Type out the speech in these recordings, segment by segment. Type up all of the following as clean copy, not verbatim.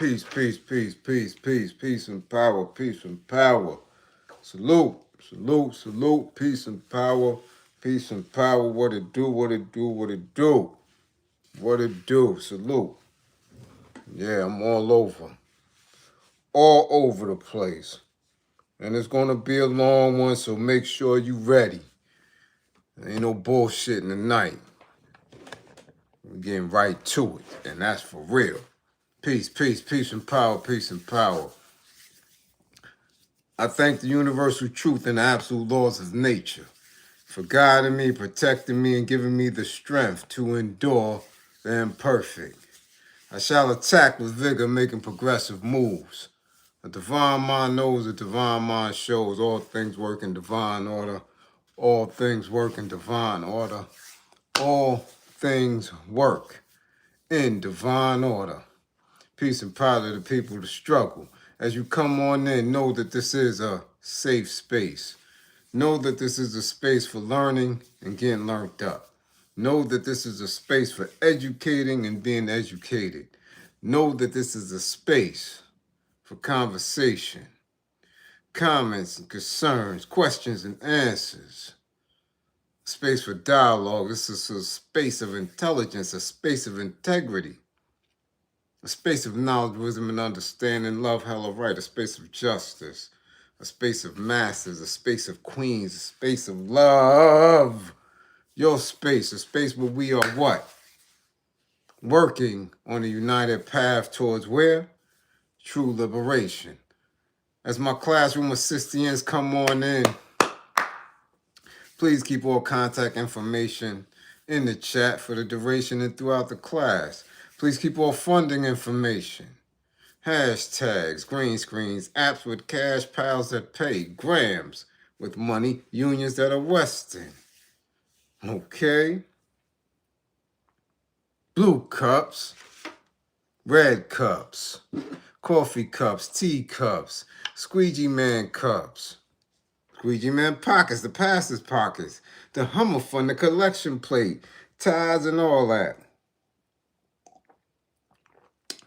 Peace, peace, peace, peace, peace, peace and power, peace and power. Salute, salute, salute, peace and power, peace and power. What it do, what it do, what it do, what it do. Salute. Yeah, I'm all over the place. And it's gonna be a long one, so make sure you ready. There ain't no bullshit in the night. We're getting right to it, and that's for real. Peace, peace, peace and power, peace and power. I thank the universal truth and the absolute laws of nature for guiding me, protecting me, and giving me the strength to endure the imperfect. I shall attack with vigor, making progressive moves. A divine mind knows, a divine mind shows. All things work in divine order. All things work in divine order. All things work in divine order. Peace and power to the people to struggle. As you come on in, know that this is a safe space. Know that this is a space for learning and getting learned up. Know that this is a space for educating and being educated. Know that this is a space for conversation, comments and concerns, questions and answers. A space for dialogue. This is a space of intelligence, a space of integrity. A space of knowledge, wisdom, and understanding, love, hella right, a space of justice, a space of masters, a space of queens, a space of love. Your space, a space where we are what? Working on a united path towards where? True liberation. As my classroom assistants come on in, please keep all contact information in the chat for the duration and throughout the class. Please keep all funding information. Hashtags, green screens, apps with cash, pals that pay, grams with money, unions that are Western. Okay? Blue cups, red cups, coffee cups, tea cups, squeegee man cups, squeegee man pockets, the pastor's pockets, the Hummer Fund, the collection plate, ties and all that.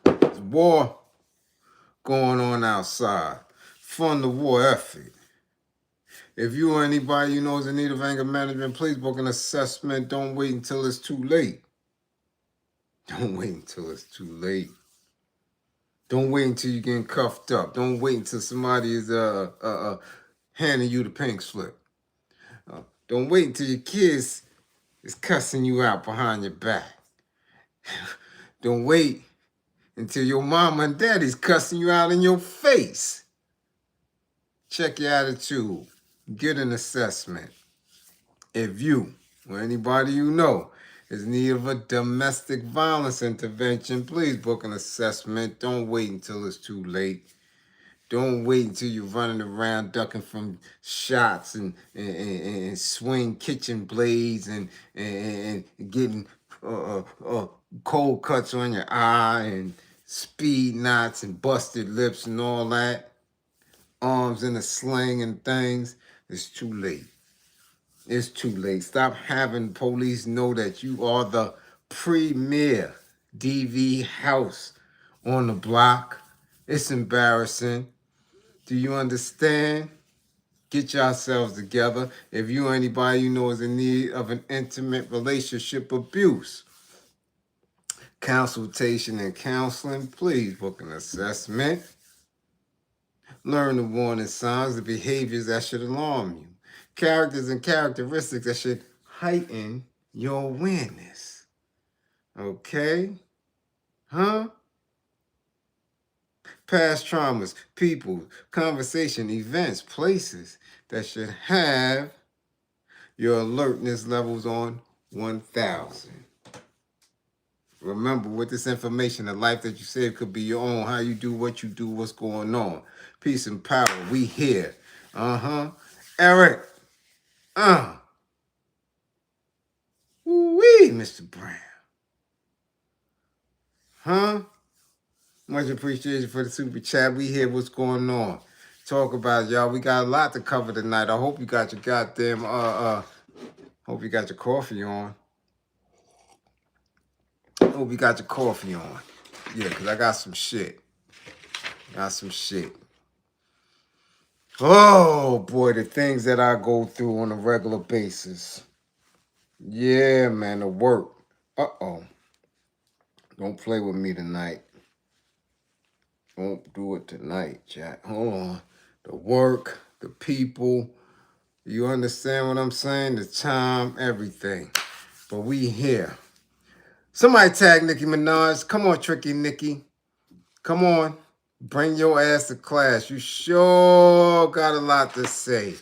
There's war going on outside. Fund the war effort. If you or anybody you know is in need of anger management, please book an assessment. Don't wait until it's too late. Don't wait until it's too late. Don't wait until you're getting cuffed up. Don't wait until somebody is handing you the pink slip. Don't wait until your kids is cussing you out behind your back. Don't wait until your mama and daddy's cussing you out in your face. Check your attitude. Get an assessment. If you or anybody you know is in need of a domestic violence intervention, please book an assessment. Don't wait until it's too late. Don't wait until you're running around ducking from shots and swing kitchen blades and getting cold cuts on your eye and speed knots and busted lips and all that. Arms in a sling and things. It's too late. It's too late. Stop having police know that you are the premier DV house on the block. It's embarrassing. Do you understand? Get yourselves together. If you or anybody you know is in need of an intimate relationship abuse, consultation and counseling, please book an assessment. Learn the warning signs, the behaviors that should alarm you. Characters and characteristics that should heighten your awareness. Okay? Huh? Past traumas, people, conversation, events, places that should have your alertness levels on 1,000. Remember, with this information, the life that you save could be your own. How you do what you do, what's going on. Peace and power. We here. Eric. Woo-wee, Mr. Brown. Huh? Much appreciation for the super chat. We hear what's going on. Talk about it, y'all. We got a lot to cover tonight. I hope you got your goddamn hope you got your coffee on. Hope you got your coffee on. Yeah, because I got some shit. Got some shit. Oh boy, the things that I go through on a regular basis. Yeah, man, the work. Uh-oh. Don't play with me tonight. Don't do it tonight, Jack. Hold on. The work, the people. You understand what I'm saying? The time, everything. But we here. Somebody tag Nicki Minaj. Come on, Tricky Nicki. Come on. Bring your ass to class. You sure got a lot to say.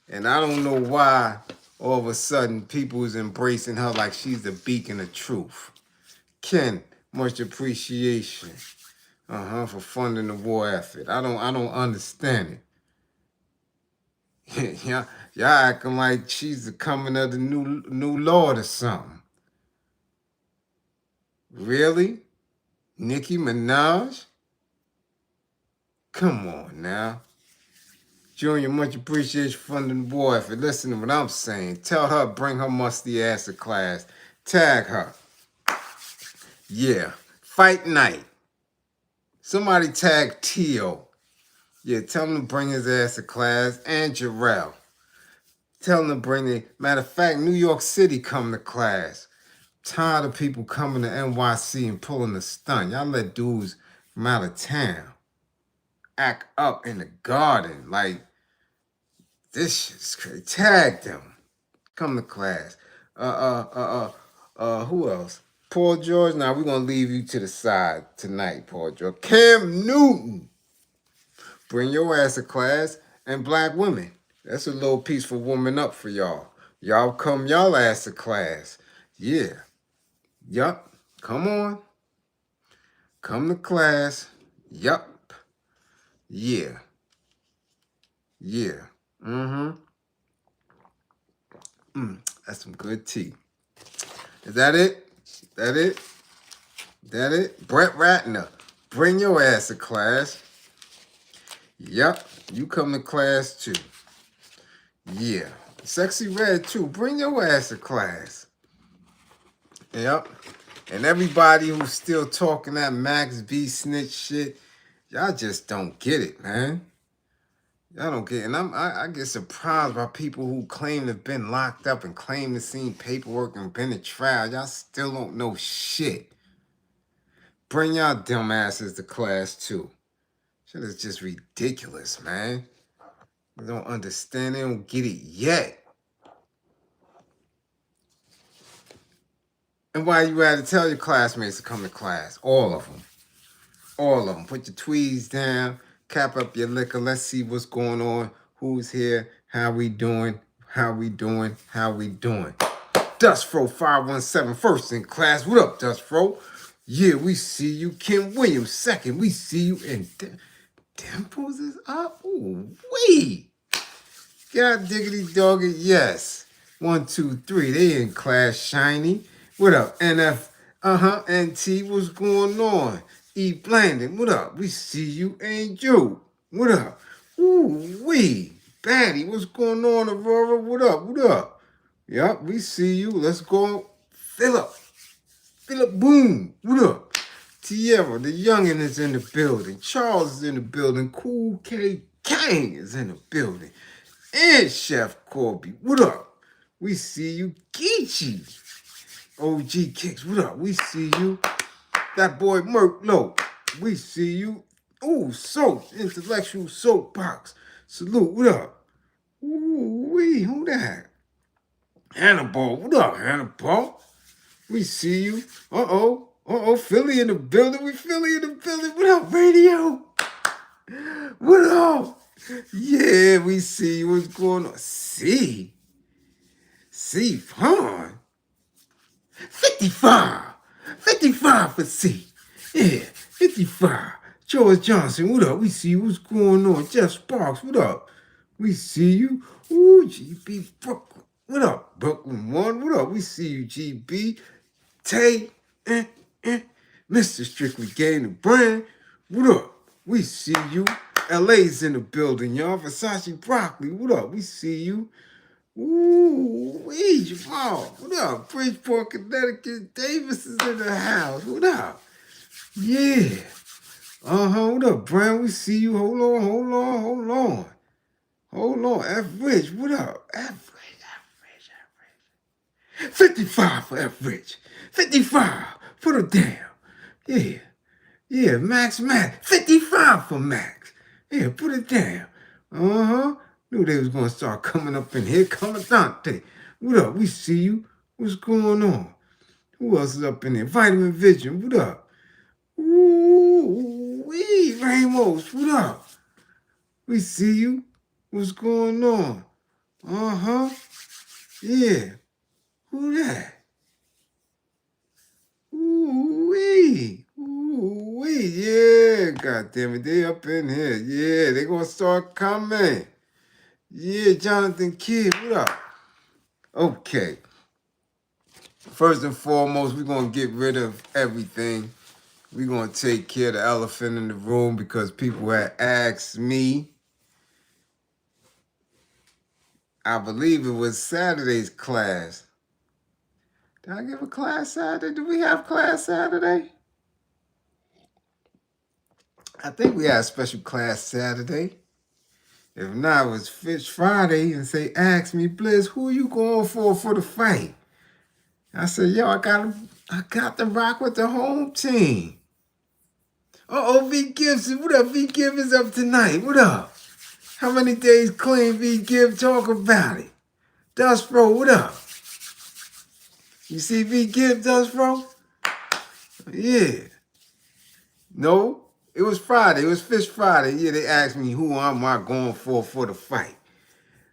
And I don't know why all of a sudden people is embracing her like she's the beacon of truth. Ken, much appreciation. For funding the war effort. I don't understand it. Y'all acting like she's the coming of the new Lord or something. Really? Nicki Minaj? Come on now. Junior, much appreciation for funding the war effort. Listen to what I'm saying. Tell her bring her musty ass to class. Tag her. Yeah. Fight night. Somebody tag Tio. Yeah, tell him to bring his ass to class. And Jarrell. Tell him to bring the... Matter of fact, New York City come to class. Tired of people coming to NYC and pulling the stunt. Y'all let dudes from out of town act up in the garden. Like, this shit's crazy. Tag them. Come to class. Who else? Paul George. Now, we're going to leave you to the side tonight, Paul George. Cam Newton. Bring your ass to class. And black women. That's a little peaceful woman up for y'all. Y'all come y'all ass to class. Yeah. Yup. Come on. Come to class. Yup. Yeah. Yeah. That's some good tea. Is that it? That it? That it? Brett Ratner. Bring your ass to class. Yup. You come to class too. Yeah. Sexy Red too. Bring your ass to class. Yep. And everybody who's still talking that Max B snitch shit, y'all just don't get it, man. Y'all don't get it. And I get surprised by people who claim to have been locked up and claim to seen paperwork and been in trial. Y'all still don't know shit. Bring y'all dumb asses to class too. Shit is just ridiculous, man. They don't understand. They don't get it yet. And why you had to tell your classmates to come to class? All of them. All of them. Put your tweeds down. Cap up your liquor. Let's see what's going on. Who's here? How we doing? How we doing? How we doing? Dustfro 517 first in class. What up, Dustfro? Yeah, we see you. Kim Williams second. We see you. And Dimples is up. Ooh, wait. God diggity doggy. Yes. 1, 2, 3. They in class. Shiny. What up, NF? NT. What's going on? E. Blandon. What up? We see you. Angel. What up? Ooh, wee. Batty. What's going on, Aurora? What up? What up? Yup, we see you. Let's go. Philip. Philip Boom. What up? Tierra, the youngin' is in the building. Charles is in the building. Cool K Kang is in the building. And Chef Corby. What up? We see you. Geechee. OG Kicks. What up? We see you. That boy Merk Low. We see you. Ooh, Soap. Intellectual Soapbox. Salute. What up? Ooh, wee. Who that? Hannibal. What up, Hannibal? We see you. Uh-oh. Uh-oh. Philly in the building. We Philly in the building. What up, radio? What up? Yeah, we see you. What's going on? C Vaughn. 55. 55 for C. Yeah, 55. George Johnson, what up? We see you. What's going on? Jeff Sparks, what up? We see you. Ooh, GB Brooklyn. What up? Brooklyn 1, what up? We see you, GB. Tay, Mr. Strictly Game the Brand, what up? We see you. LA's in the building, y'all. Versace Broccoli, what up? We see you. Ooh, wee, Jamal. What up? Bridgeport, Connecticut. Davis is in the house. What up? Yeah. What up, Brian? We see you. Hold on. Hold on. F Rich, what up? F Rich. 55 for F Rich. 55. Put him down. Yeah. Yeah, Max. 55 for Max. Yeah, put it down. Knew they was gonna start coming up in here. Commandante. What up? We see you. What's going on? Who else is up in there? Vitamin Vision. What up? Ooh, wee, Ramos. What up? We see you. What's going on? Yeah. Who that? Ooh-wee. Ooh-wee. Yeah. God damn it. They up in here. Yeah. They gonna start coming. Yeah, Jonathan Kidd. What up? Okay. First and foremost, we're gonna get rid of everything. We're gonna take care of the elephant in the room because people had asked me. I believe it was Saturday's class. Did I give a class Saturday? Do we have class Saturday? I think we had a special class Saturday. If not, it was Fish Friday and say, ask me, Bliz, who you going for the fight? I said, yo, I got to rock with the home team. V Gibbs, what up? V Gibbs is up tonight. What up? How many days clean V Gibbs? Talk about it. Dust Bro, what up? You see V Gibbs, Dust Bro? Yeah. No, it was Friday. It was Fish Friday. Yeah, they asked me who am I going for the fight.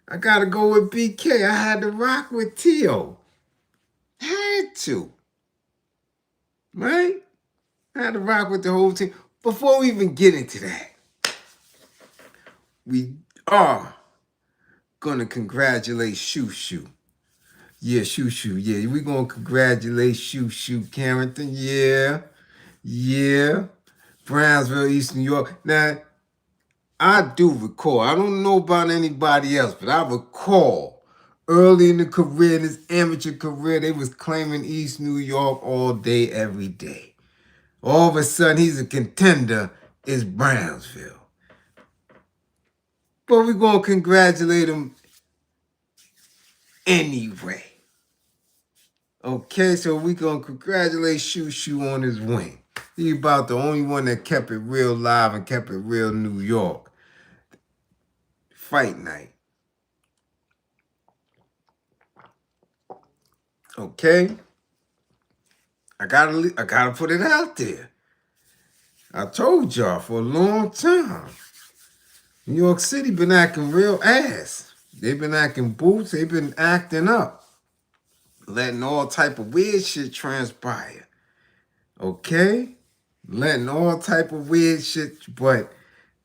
I got to go with BK. I had to rock with Tio. Had to. Right? I had to rock with the whole team. Before we even get into that, we are going to congratulate Shoo Shoo. Yeah, Shoo Shoo. Yeah, we're going to congratulate Shoo Shoo Carrington. Yeah. Brownsville, East New York. Now, I do recall, I don't know about anybody else, but I recall early in the career, this amateur career, they was claiming East New York all day, every day. All of a sudden, he's a contender, it's Brownsville. But we're going to congratulate him anyway. Okay, so we're going to congratulate Shoo Shoo on his win. He's about the only one that kept it real live and kept it real New York. Fight night. Okay? I gotta put it out there. I told y'all for a long time. New York City been acting real ass. They've been acting boots. They've been acting up. Letting all type of weird shit transpire. Okay? Letting all type of weird shit. But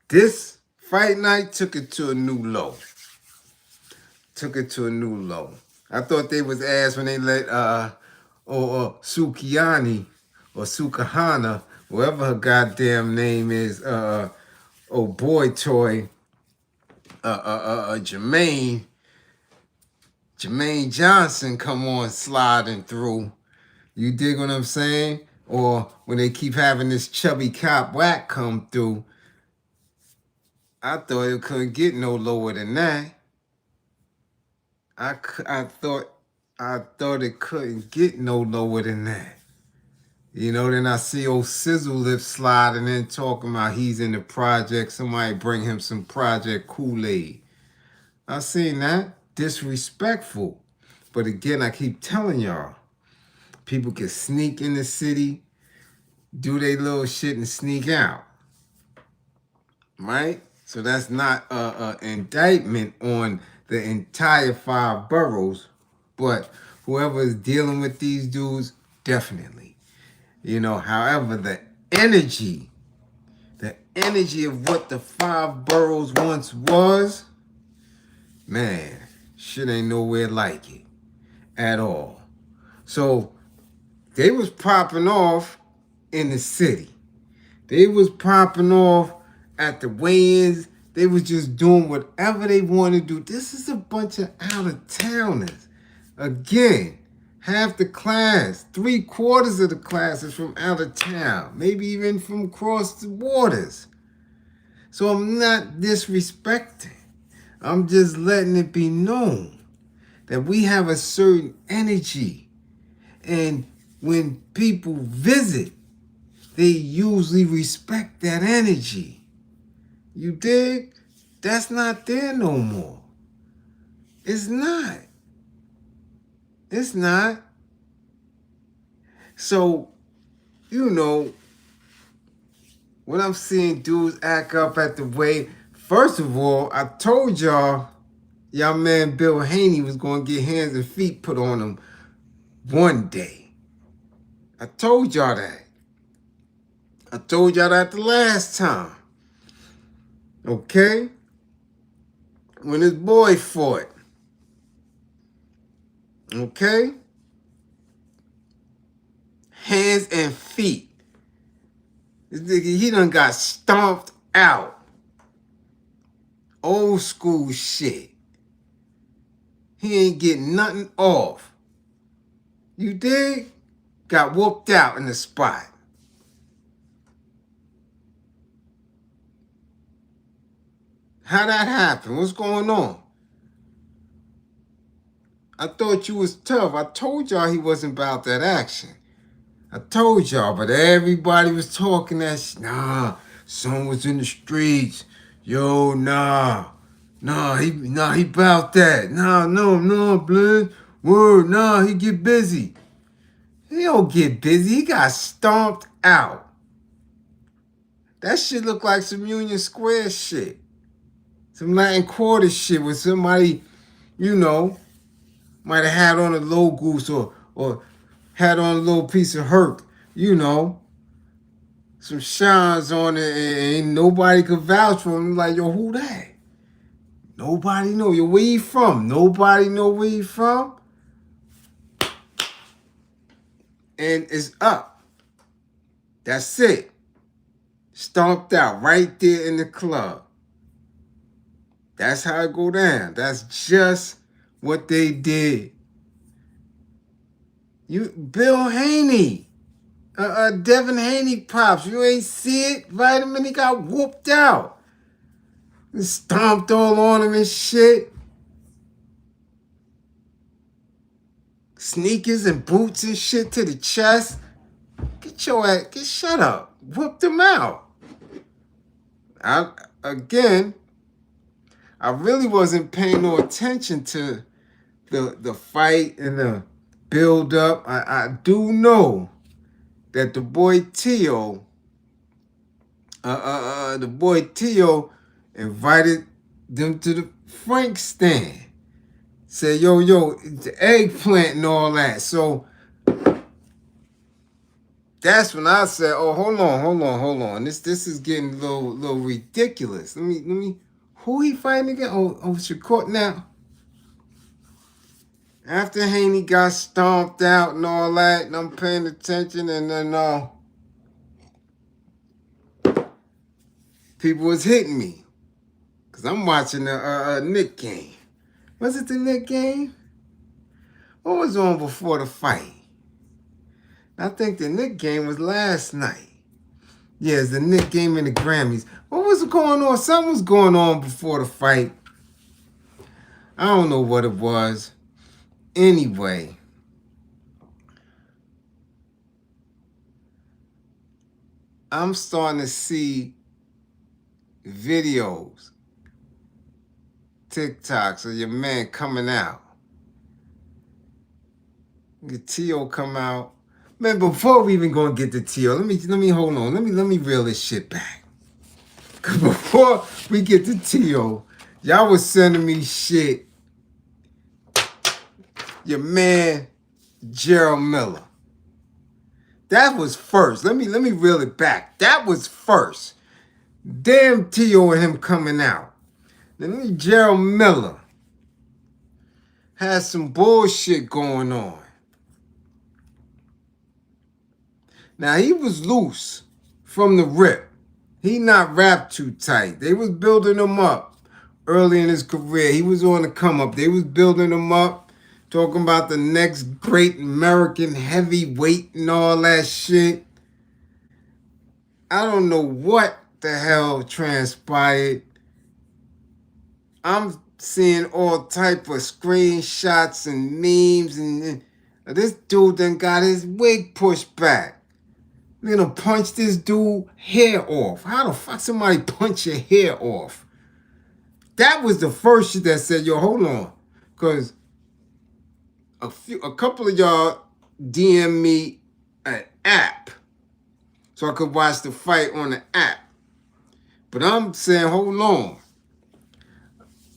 this fight night took it to a new low. I thought they was ass when they let Sukiani or Sukahana, whatever her goddamn name is, boy toy, Jermaine Johnson come on sliding through. You dig what I'm saying? Or when they keep having this chubby cop whack come through, I thought it couldn't get no lower than that. I thought it couldn't get no lower than that. You know, then I see old Sizzle Lips sliding in talking about he's in the project. Somebody bring him some Project Kool-Aid. I seen that. Disrespectful. But again, I keep telling y'all, people can sneak in the city, do their little shit and sneak out. Right? So that's not an indictment on the entire 5 boroughs, but whoever is dealing with these dudes, definitely. You know, however, the energy of what the 5 boroughs once was, man, shit ain't nowhere like it at all. So they was popping off in the city. They was popping off at the weigh-ins. They was just doing whatever they wanted to do. This is a bunch of out-of-towners. Again, Half the class, 3/4 of the class is from out of town, maybe even from across the waters. So I'm not disrespecting. I'm just letting it be known that we have a certain energy. And when people visit, they usually respect that energy. You dig? That's not there no more. It's not. It's not. So, you know, when I'm seeing dudes act up at the way, first of all, I told y'all man Bill Haney was going to get hands and feet put on him one day. I told y'all that. I told y'all that the last time. Okay? When his boy fought. Okay? Hands and feet. This nigga, he done got stomped out. Old school shit. He ain't getting nothing off. You dig? Got whooped out in the spot. How that happen? What's going on? I thought you was tough. I told y'all he wasn't about that action. I told y'all, but everybody was talking that shit. Nah, son was in the streets. Yo, nah, he about that. No, Bliz. Word, nah, he get busy. He don't get busy. He got stomped out. That shit look like some Union Square shit. Some Latin Quarter shit with somebody, you know, might have had on a low goose or had on a little piece of hurt, you know. Some shines on it and nobody could vouch for him. Like, yo, who that? Nobody know. Yo, where you from? Nobody know where you from. And it's up. That's it. Stomped out right there in the club. That's how it go down. That's just what they did. Bill Haney, Devin Haney pops. You ain't see it? Vitamin, he got whooped out. And stomped all on him and shit. Sneakers and boots and shit to the chest. Get your ass, shut up. Whooped him out. I really wasn't paying no attention to the fight and the build up. I do know that the boy Tio invited them to the Frank stand. Said, yo, the eggplant and all that. So that's when I said, oh, hold on. This is getting a little ridiculous. Let me who he fighting again? Oh, Shakur now. After Haney got stomped out and all that, and I'm paying attention, and then people was hitting me. Because I'm watching the Nick game. Was it the Nick game? What was on before the fight? I think the Nick game was last night. Yeah, it's the Nick game in the Grammys. What was going on? Something was going on before the fight. I don't know what it was. Anyway, I'm starting to see videos, TikToks of your man coming out. Get T.O. come out. Man, before we even gonna get to T.O., let me hold on. Let me reel this shit back. Cause before we get to T.O., y'all was sending me shit. Your man, Gerald Miller. That was first. Let me reel it back. That was first. Damn T.O. and him coming out. Then Gerald Miller has some bullshit going on. Now, he was loose from the rip. He not wrapped too tight. They was building him up early in his career. He was on the come up. They was building him up talking about the next great American heavyweight and all that shit. I don't know what the hell transpired. I'm seeing all type of screenshots and memes, and this dude done got his wig pushed back. They done punched this dude hair off. How the fuck somebody punch your hair off? That was the first shit that said, yo, hold on. Cause a couple of y'all DM me an app so I could watch the fight on the app. But I'm saying, hold on.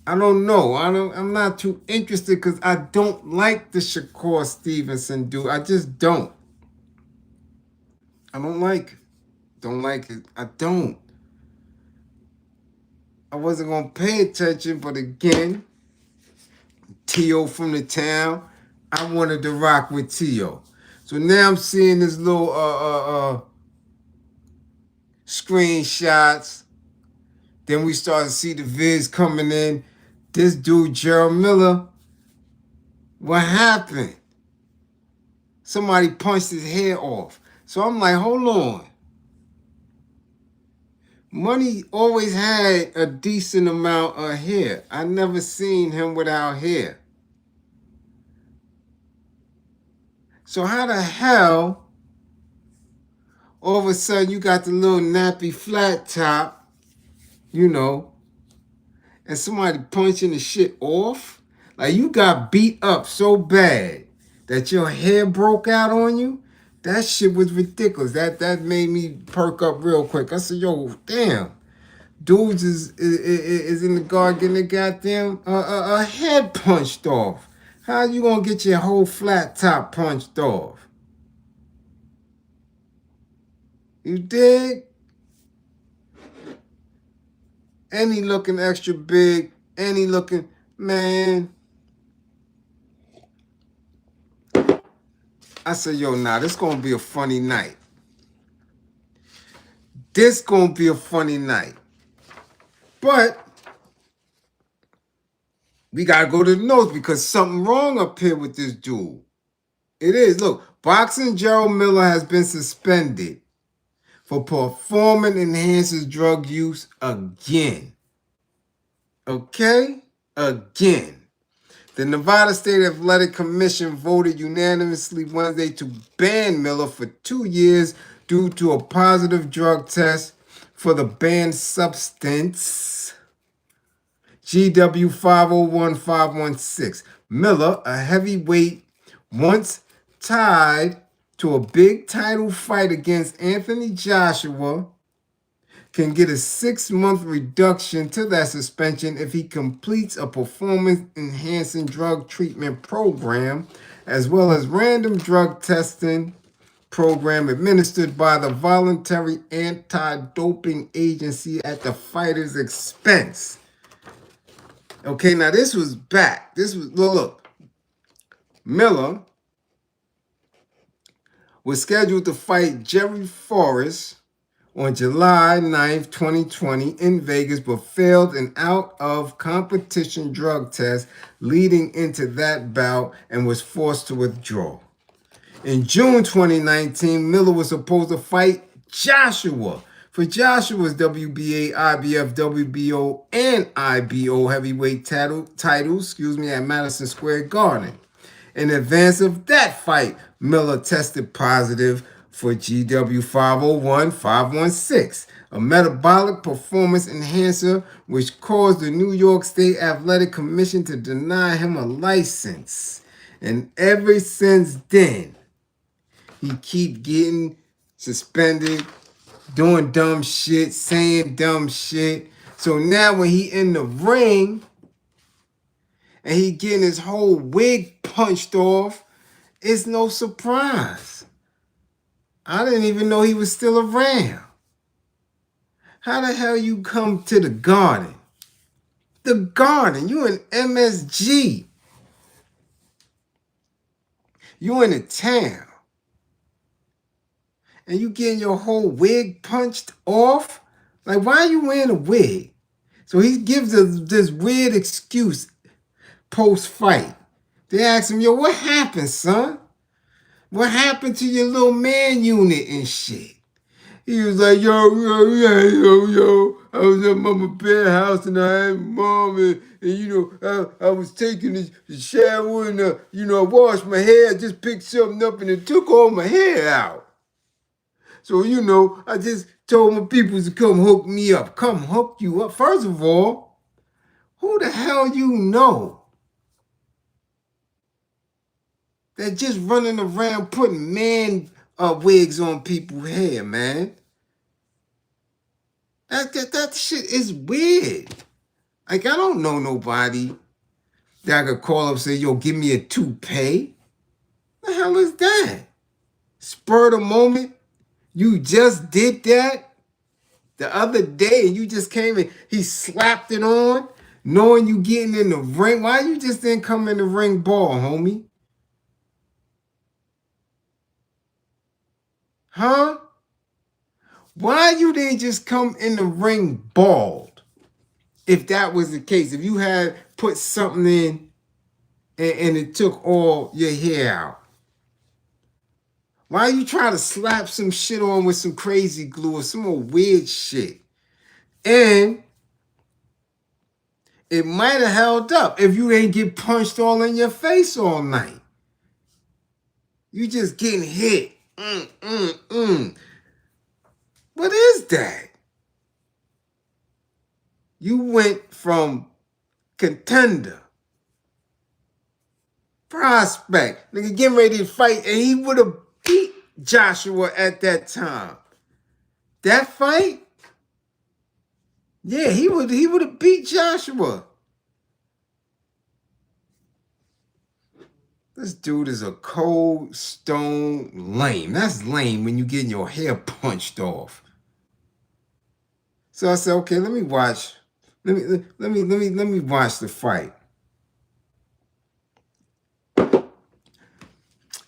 I don't know. I'm not too interested because I don't like the Shakur Stevenson dude. I just don't. I don't like it. Don't like it. I don't. I wasn't gonna pay attention, but again, T.O. from the town, I wanted to rock with T.O. So now I'm seeing this little screenshots. Then we start to see the vids coming in. This dude, Gerald Miller, what happened? Somebody punched his hair off. So I'm like, hold on. Money always had a decent amount of hair. I never seen him without hair. So how the hell all of a sudden you got the little nappy flat top, you know, and somebody punching the shit off? Like you got beat up so bad that your hair broke out on you? That shit was ridiculous. That made me perk up real quick. I said, yo, damn. Dudes is in the guard getting their goddamn head punched off. How you gonna get your whole flat top punched off? You dig? And he looking extra big. And he looking, man. I said, yo, nah, this gonna be a funny night. This gonna be a funny night. But we gotta go to the notes because something wrong up here with this dude. It is. Look, boxing Gerald Miller has been suspended for performance enhances drug use again. Okay? Again. The Nevada State Athletic Commission voted unanimously Wednesday to ban Miller for 2 years due to a positive drug test for the banned substance GW 501516. Miller, a heavyweight, once tied to a big title fight against Anthony Joshua, can get a 6-month reduction to that suspension if he completes a performance-enhancing drug treatment program, as well as random drug testing program administered by the Voluntary Anti-Doping Agency at the fighter's expense. Okay, now this was back. This was, look. Miller was scheduled to fight Jerry Forrest on July 9th, 2020 in Vegas, but failed an out-of-competition drug test leading into that bout and was forced to withdraw. In June 2019, Miller was supposed to fight Joshua for Joshua's WBA, IBF, WBO, and IBO heavyweight titles, at Madison Square Garden. In advance of that fight, Miller tested positive for GW 501516, a metabolic performance enhancer which caused the New York State Athletic Commission to deny him a license. And ever since then, he keep getting suspended, doing dumb shit, saying dumb shit. So now when he in the ring and he getting his whole wig punched off, it's no surprise. I didn't even know he was still around. How the hell you come to the Garden? The Garden, you in MSG. You in the town. And you getting your whole wig punched off? Like, why are you wearing a wig? So he gives us this weird excuse post-fight. They asked him, yo, what happened, son? What happened to your little man unit and shit? He was like, yo. I was at Mama Bear house and I had mom and I was taking the shower and, I washed my hair. I just picked something up and it took all my hair out. So, I just told my people to come hook me up. Come hook you up. First of all, who the hell you know that just running around putting man wigs on people's hair, man? That shit is weird. Like, I don't know nobody that I could call up and say, yo, give me a toupee. The hell is that? Spur of the moment? You just did that the other day and you just came and he slapped it on, knowing you getting in the ring. Why you just didn't come in the ring ball, homie? Huh? Why you didn't just come in the ring bald? If that was the case, if you had put something in and it took all your hair out. Why you trying to slap some shit on with some crazy glue or some old weird shit? And it might have held up if you didn't get punched all in your face all night. You just getting hit. What is that? You went from contender, prospect, nigga getting ready to fight, and he would have beat Joshua at that time. That fight? Yeah, he would have beat Joshua. This dude is a cold stone lame. That's lame when you getting your hair punched off. So I said, okay, let me watch. Let me watch the fight.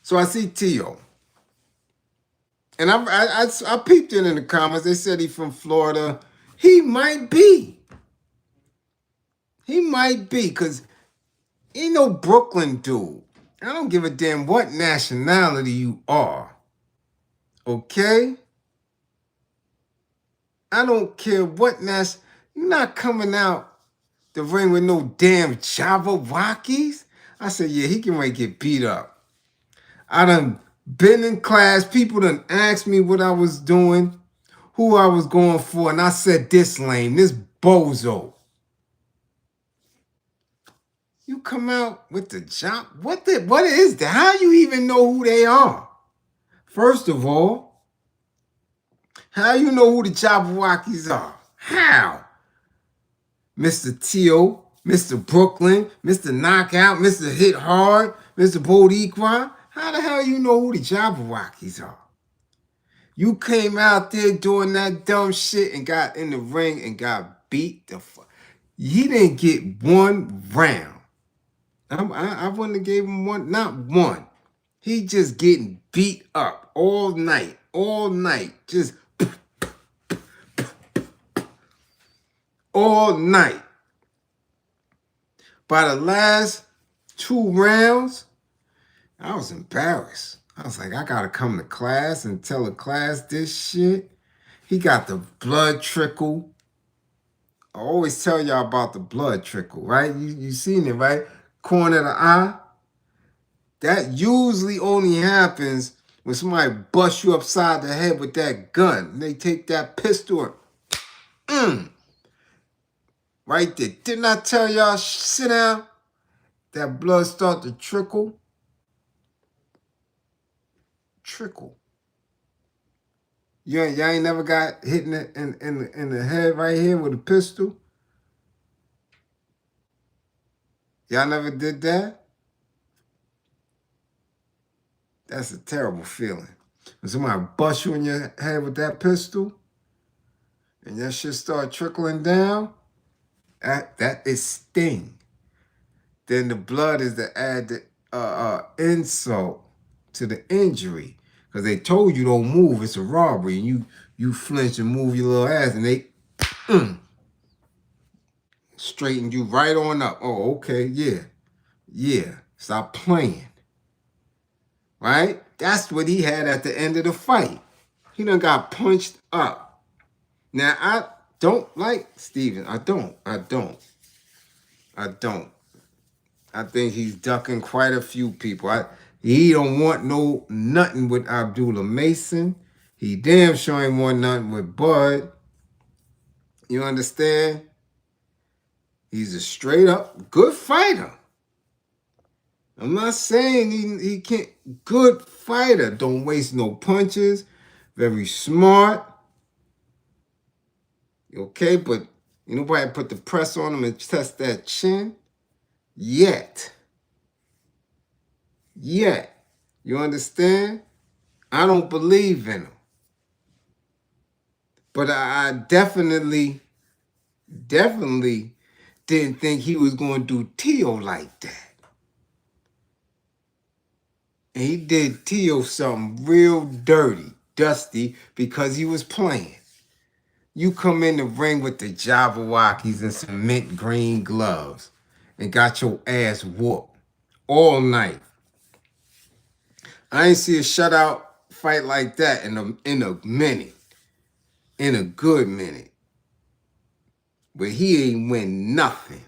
So I see Tio. And I peeped it in the comments. They said he's from Florida. He might be. He might be, because he no Brooklyn dude. I don't give a damn what nationality you are. Okay? I don't care what you're not coming out the ring with no damn Jabberwockies. I said, yeah, he can ready to get beat up. I done been in class. People done asked me what I was doing, who I was going for, and I said this lame, this bozo. You come out with the job. What is that? How you even know who they are? First of all, how you know who the Jabberwockies are? How? Mr. Tio, Mr. Brooklyn, Mr. Knockout, Mr. Hit Hard, Mr. Boricua. How the hell you know who the Jabberwockies are? You came out there doing that dumb shit and got in the ring and got beat the fuck. He didn't get one round. I wouldn't have gave him one, not one. He just getting beat up all night, just all night. By the last 2 rounds, I was embarrassed. I was like, I gotta come to class and tell the class this shit. He got the blood trickle. I always tell y'all about the blood trickle, right? You seen it, right? Corner of the eye. That usually only happens when somebody busts you upside the head with that gun. And they take that pistol and right there. Didn't I tell y'all, sit down? That blood start to trickle. Y'all ain't never got hit in the head right here with a pistol? Y'all never did that? That's a terrible feeling. When somebody busts you in your head with that pistol and that shit start trickling down, that is sting. Then the blood is the added insult to the injury. Because they told you don't move, it's a robbery. And you flinch and move your little ass and they straighten you right on up. Oh, okay, yeah. Stop playing. Right? That's what he had at the end of the fight. He done got punched up. Now, I don't like Steven. I don't. I think he's ducking quite a few people. He don't want nothing with Abdullah Mason. He damn sure ain't want nothing with Bud. You understand? He's a straight up good fighter. I'm not saying he can't. Good fighter. Don't waste no punches. Very smart. Okay, but nobody put the press on him and test that chin. Yet. You understand? I don't believe in him. But I definitely didn't think he was going to do Tio like that. And he did Tio something real dirty, dusty, because he was playing. You come in the ring with the Jabberwockies and some mint green gloves and got your ass whooped all night. I ain't see a shutout fight like that in a minute. In a good minute. But he ain't win nothing.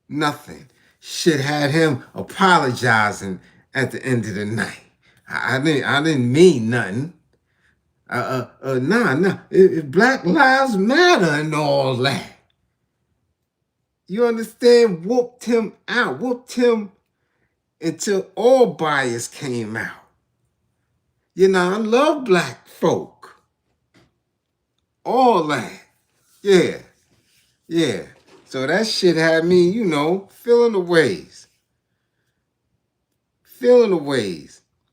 Nothing. Shit had him apologizing at the end of the night. I didn't mean nothing. Nah. Black Lives Matter and all that. You understand? Whooped him out. Whooped him until all bias came out. I love black folk. All that. Yeah. So that shit had me, feeling the ways.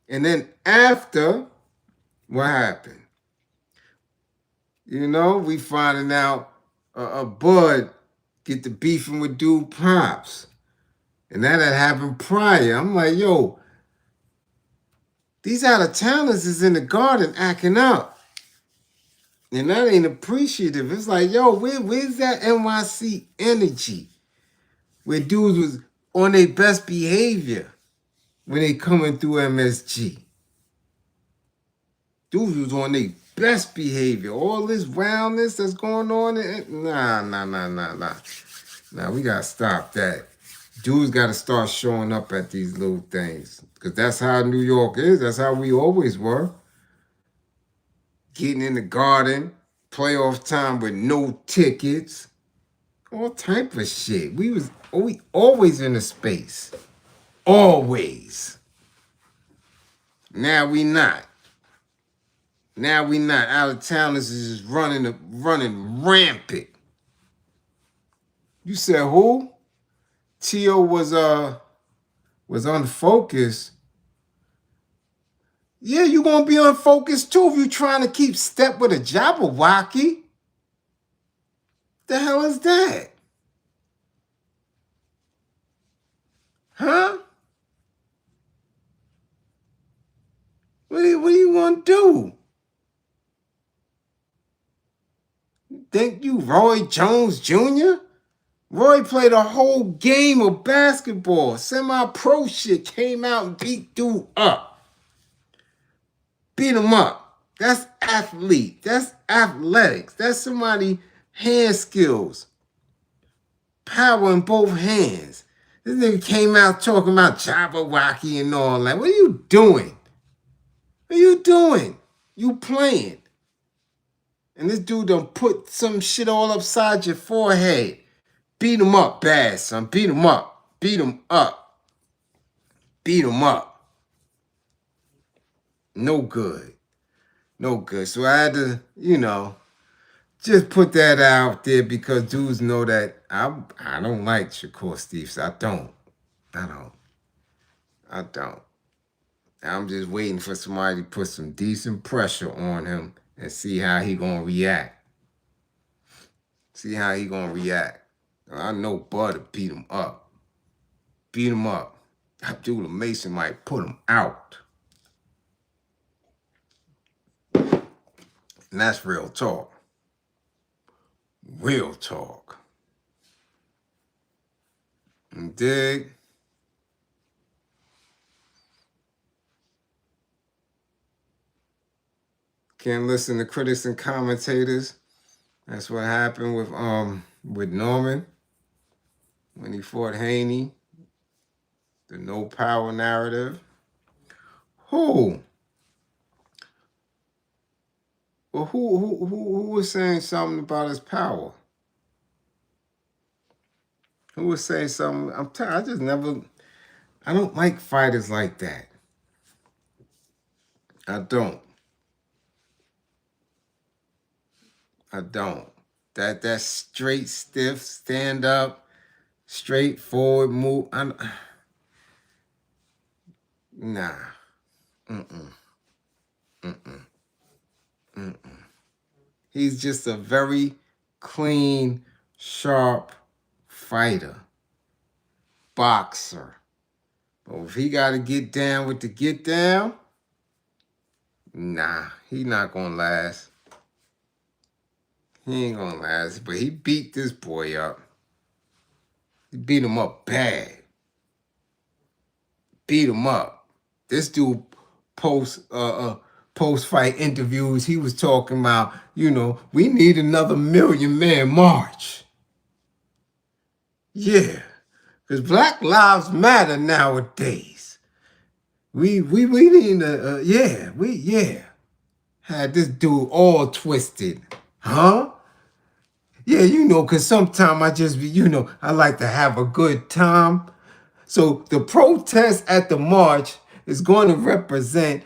And then after, what happened? We finding out Bud get the beefing with dude Pops. And that had happened prior. I'm like, yo, these out-of-towners is in the garden acting up. And that ain't appreciative. It's like, yo, where's that NYC energy? Where dudes was on their best behavior when they coming through MSG. Dudes was on their best behavior. All this roundness that's going on. Nah. Nah, we gotta stop that. Dudes gotta start showing up at these little things. Because that's how New York is. That's how we always were. Getting in the garden, playoff time with no tickets. All type of shit. We always in the space. Always. Now we not. Out of towners is just running rampant. You said who? Tio was unfocused. Yeah, you gonna be unfocused too if you trying to keep step with a Jabberwocky. The hell is that? Huh? What do you want to do? Think you Roy Jones Jr.? Roy played a whole game of basketball. Semi-pro shit, came out and beat dude up. Beat him up. That's athlete. That's athletics. That's somebody hand skills. Power in both hands. This nigga came out talking about Jabberwocky and all that. What are you doing? You playing. And this dude done put some shit all upside your forehead. Beat him up bad, son. Beat him up. No good. So I had to, just put that out there because dudes know that I don't like Shakur Steves. I don't. I'm just waiting for somebody to put some decent pressure on him and see how he gonna react. I know Bud will beat him up. Abdullah Mason might put him out. And that's real talk. You dig? Can't listen to critics and commentators. That's what happened with Norman when he fought Haney. The no power narrative. Who? Well, who was saying something about his power? Who was saying something? I just never. I don't like fighters like that. I don't. That straight, stiff, stand up, straightforward move. Nah. Mm-mm. Mm-mm. Mm-mm. He's just a very clean, sharp fighter, boxer. But if he got to get down with the get down, nah, he not gonna last. He ain't gonna last. But he beat this boy up. He beat him up bad. Beat him up. This dude post fight interviews, he was talking about, we need another 1,000,000-man march. Yeah, because Black Lives Matter nowadays. We need had this dude all twisted, huh? Yeah, because sometimes I just be, I like to have a good time. So the protest at the march is going to represent,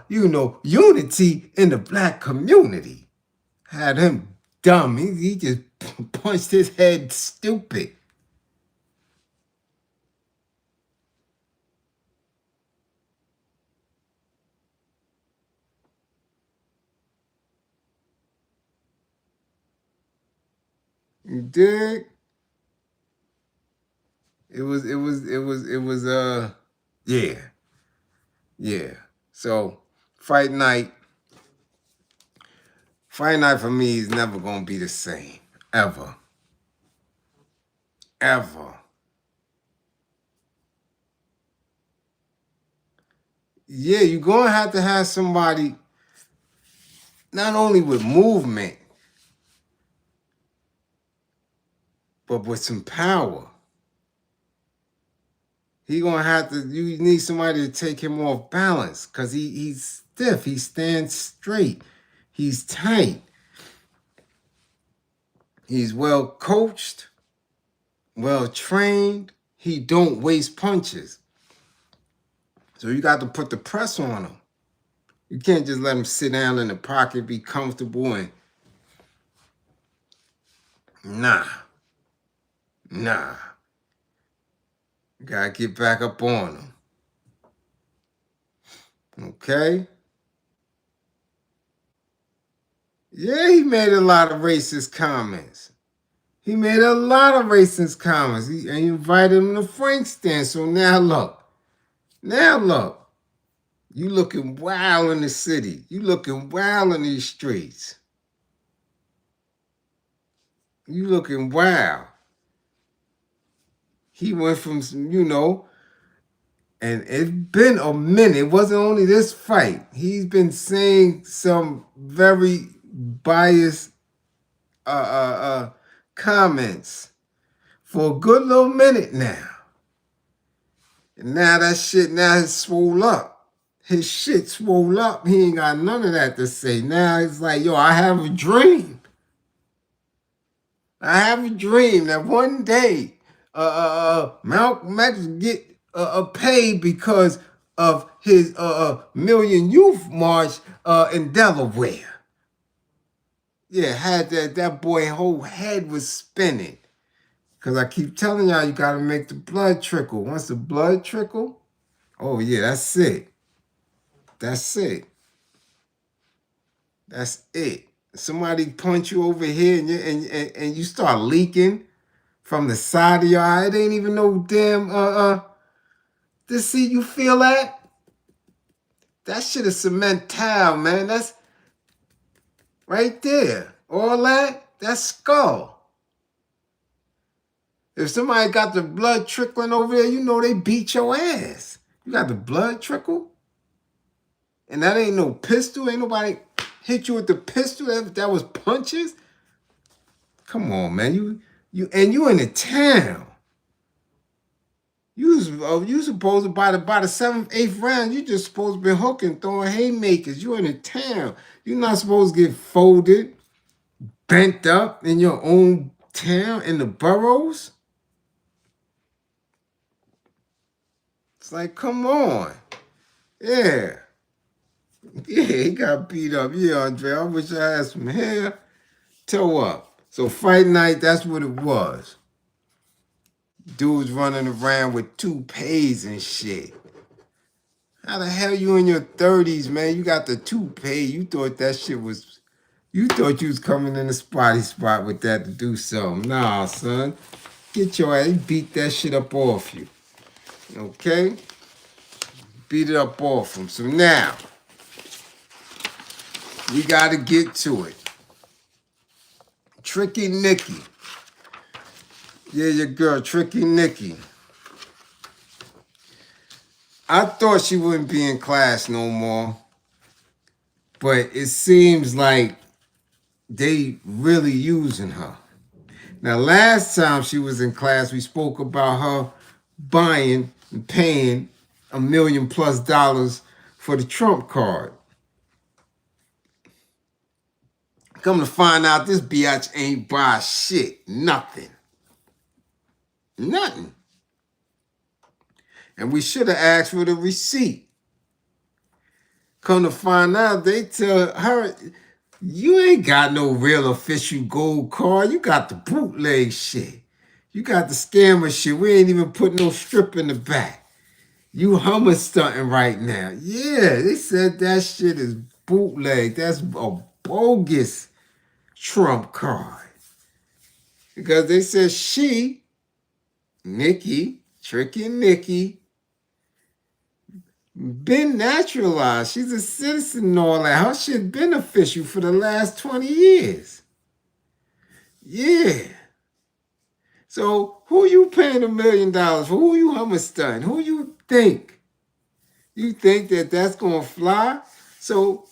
unity in the black community. Had him dumb. He just punched his head stupid. You dig? It was, yeah. So fight night for me is never going to be the same. Ever. Yeah, you're going to have somebody not only with movement, but with some power. You need somebody to take him off balance because he's stiff. He stands straight. He's tight. He's well coached, well trained. He don't waste punches. So you got to put the press on him. You can't just let him sit down in the pocket, be comfortable, and nah. You gotta get back up on him. Okay? Yeah, he made a lot of racist comments. He invited him to Frank's stand. So now look. You looking wild in the city. You looking wild in these streets. You looking wild. He went from, and it's been a minute. It wasn't only this fight. He's been saying some very biased comments for a good little minute now. And now that shit has swole up. His shit swole up. He ain't got none of that to say. Now it's like, yo, I have a dream. That one day Malcolm X get paid because of his Million Youth March in Delaware. Yeah, had that boy whole head was spinning. Because I keep telling y'all, you got to make the blood trickle. Once the blood trickle, oh yeah, that's it. Somebody punch you over here and you start leaking from the side of your eye. It ain't even no damn this, see, you feel that? That shit is cement tile, man. That's right there. All that's skull. If somebody got the blood trickling over there, they beat your ass. You got the blood trickle? And that ain't no pistol. Ain't nobody hit you with the pistol that was punches? Come on, man. You in the town. You supposed to by the seventh, eighth round, you just supposed to be hooking, throwing haymakers. You in the town. You're not supposed to get folded, bent up in your own town in the boroughs. It's like, come on. Yeah. Yeah, he got beat up. Yeah, Andre. I wish I had some hair. Toe up. So fight night, that's what it was. Dudes running around with toupees and shit. How the hell you in your 30s, man? You got the toupee. You thought that shit was... You thought you was coming in the spotty spot with that to do something. Nah, son. Get your ass. Beat that shit up off you. Okay? Beat it up off him. So now, we got to get to it. Tricky Nicki. Yeah, your girl, Tricky Nicki. I thought she wouldn't be in class no more. But it seems like they really using her. Now, last time she was in class, we spoke about her buying and paying $1 million+ for the Trump card. Come to find out, this biatch ain't buy shit. Nothing. Nothing. And we should have asked for the receipt. Come to find out, they tell her, you ain't got no real official gold card. You got the bootleg shit. You got the scammer shit. We ain't even put no strip in the back. You Hummer stunting right now. Yeah, they said that shit is bootleg. That's a bogus Trump card. Because they said she, Nicki, Tricky Nicki, been naturalized. She's a citizen and all that. Her shit been official for the last 20 years. Yeah. So who you paying $1 million for? Who you Hummer stunting? Who you think? You think that that's going to fly? So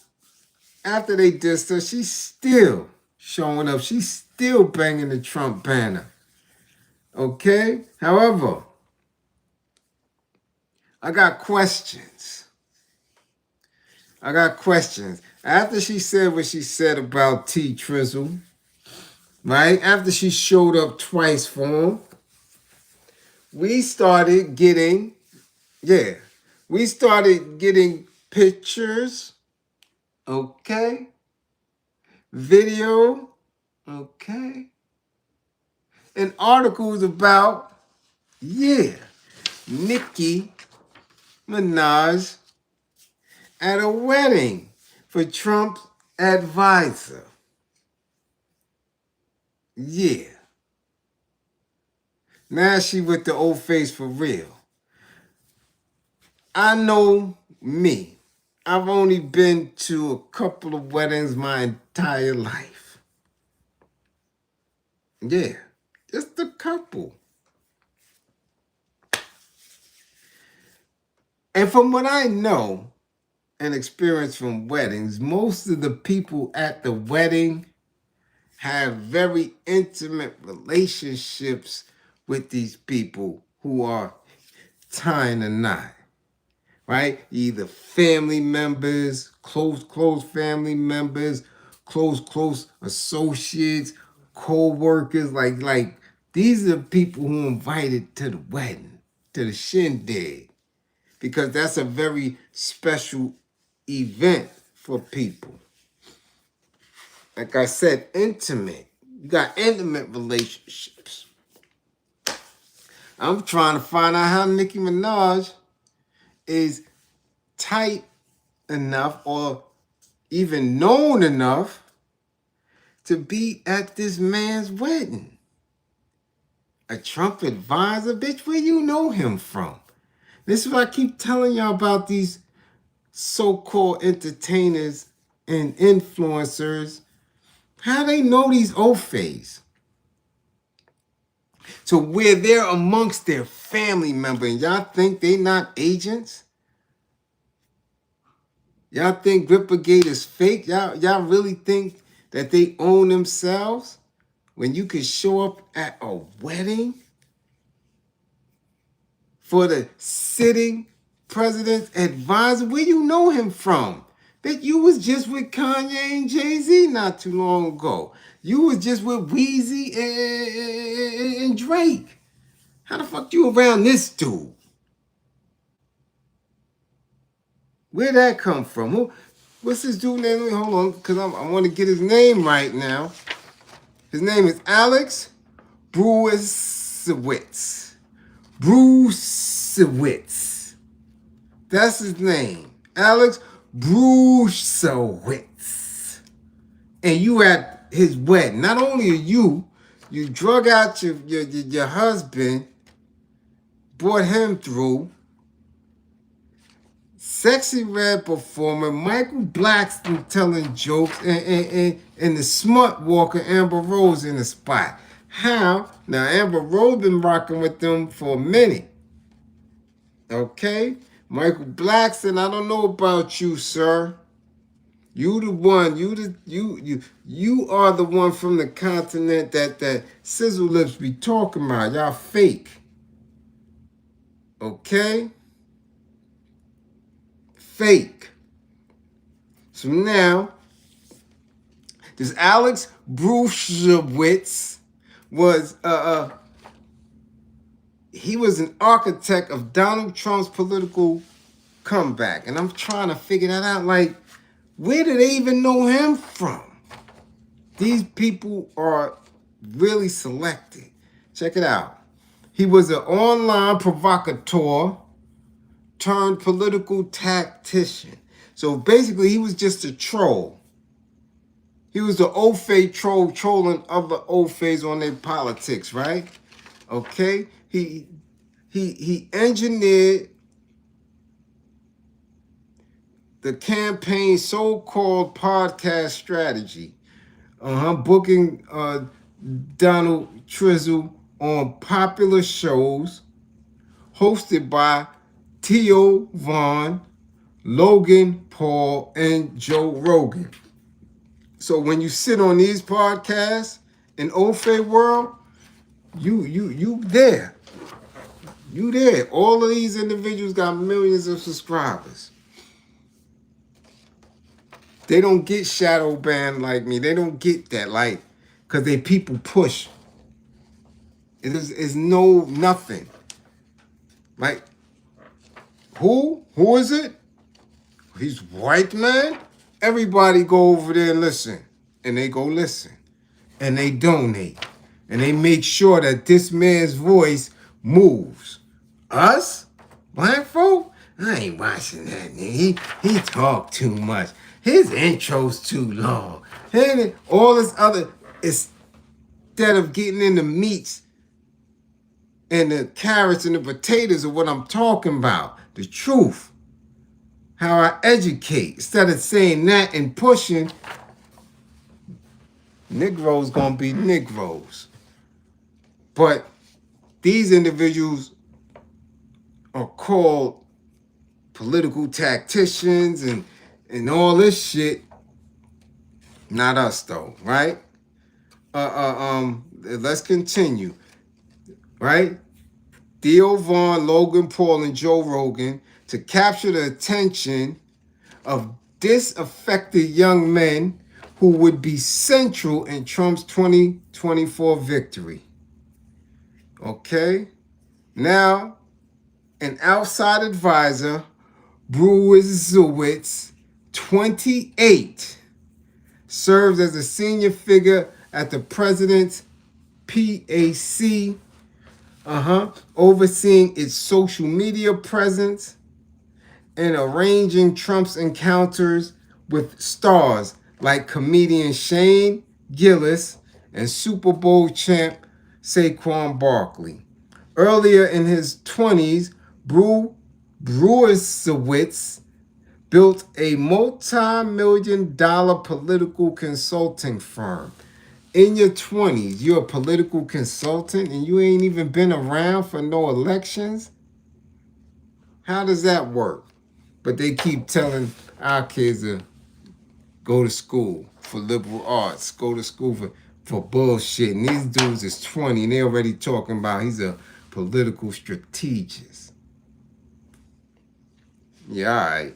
after they dissed her, she's still showing up. She's still banging the Trump banner. Okay? However, I got questions. After she said what she said about T. Trizzle, right? After she showed up twice for him, we started getting pictures, okay? Video, okay? And articles about, Nicki Minaj at a wedding for Trump's advisor. Yeah. Now she with the old face for real. I know me. I've only been to a couple of weddings my entire life. Yeah, just a couple. And from what I know and experience from weddings, most of the people at the wedding have very intimate relationships with these people who are tying a knot, right? Either family members, close family members, close associates, co-workers, like these are the people who invited to the wedding, to the shindig, because that's a very special event for people. Like I said, intimate. You got intimate relationships. I'm trying to find out how Nicki Minaj is tight enough or even known enough to be at this man's wedding. A Trump advisor? Bitch, where you know him from? This is what I keep telling y'all about these so-called entertainers and influencers. How they know these OFAs? So where they're amongst their family members, and y'all think they not agents? Y'all think Grippergate is fake? Y'all really think that they own themselves when you could show up at a wedding for the sitting president's advisor? Where you know him from? That you was just with Kanye and Jay-Z not too long ago. You was just with Weezy and Drake. How the fuck you around this dude? Where'd that come from? What's this dude name? Hold on, because I want to get his name right now. His name is Alex Brucewitz. Brucewitz. That's his name. Alex Brucewitz. And you at his wedding. Not only are you drug out your husband, brought him through. Sexy Red performer, Michael Blackson telling jokes, and the smart walker Amber Rose in the spot. How? Now Amber Rose been rocking with them for a minute. Okay? Michael Blackson, I don't know about you, sir. You the one, you are the one from the continent that Sizzle Lips be talking about. Y'all fake. Okay? Fake. So now, this Alex Brucewitz was he was an architect of Donald Trump's political comeback. And I'm trying to figure that out. Like, where do they even know him from? These people are really selected. Check it out. He was an online provocateur turned political tactician. So basically, he was just a troll. He was the Ofe troll trolling other Ofes on their politics, right? Okay? He engineered the campaign's so-called podcast strategy. Booking Donald Trizzle on popular shows hosted by Theo Vaughn, Logan Paul, and Joe Rogan. So when you sit on these podcasts in Ofe world, you there. You there. All of these individuals got millions of subscribers. They don't get shadow banned like me. They don't get that, like, because they people push. It's no nothing. Like, who? Who is it? He's white man? Everybody go over there and listen. And they go listen. And they donate. And they make sure that this man's voice moves. Us? Black folk? I ain't watching that nigga. He talk too much. His intro's too long. And all this other, instead of getting in the meats and the carrots and the potatoes of what I'm talking about, the truth, how I educate, instead of saying that and pushing, Negroes gonna be Negroes. But these individuals are called political tacticians and all this shit. Not us though, right? Let's continue. Right? Theo Vaughn, Logan Paul, and Joe Rogan to capture the attention of disaffected young men who would be central in Trump's 2024 victory. Okay? Now, an outside advisor, Brucewitz, 28, serves as a senior figure at the president's PAC, overseeing its social media presence and arranging Trump's encounters with stars like comedian Shane Gillis and Super Bowl champ Saquon Barkley. Earlier in his 20s, Brucewitz built a multi-million-dollar political consulting firm. In your 20s, you're a political consultant and you ain't even been around for no elections? How does that work? But they keep telling our kids to go to school for liberal arts, go to school for bullshit. And these dudes is 20 and they already talking about he's a political strategist. Yeah, all right.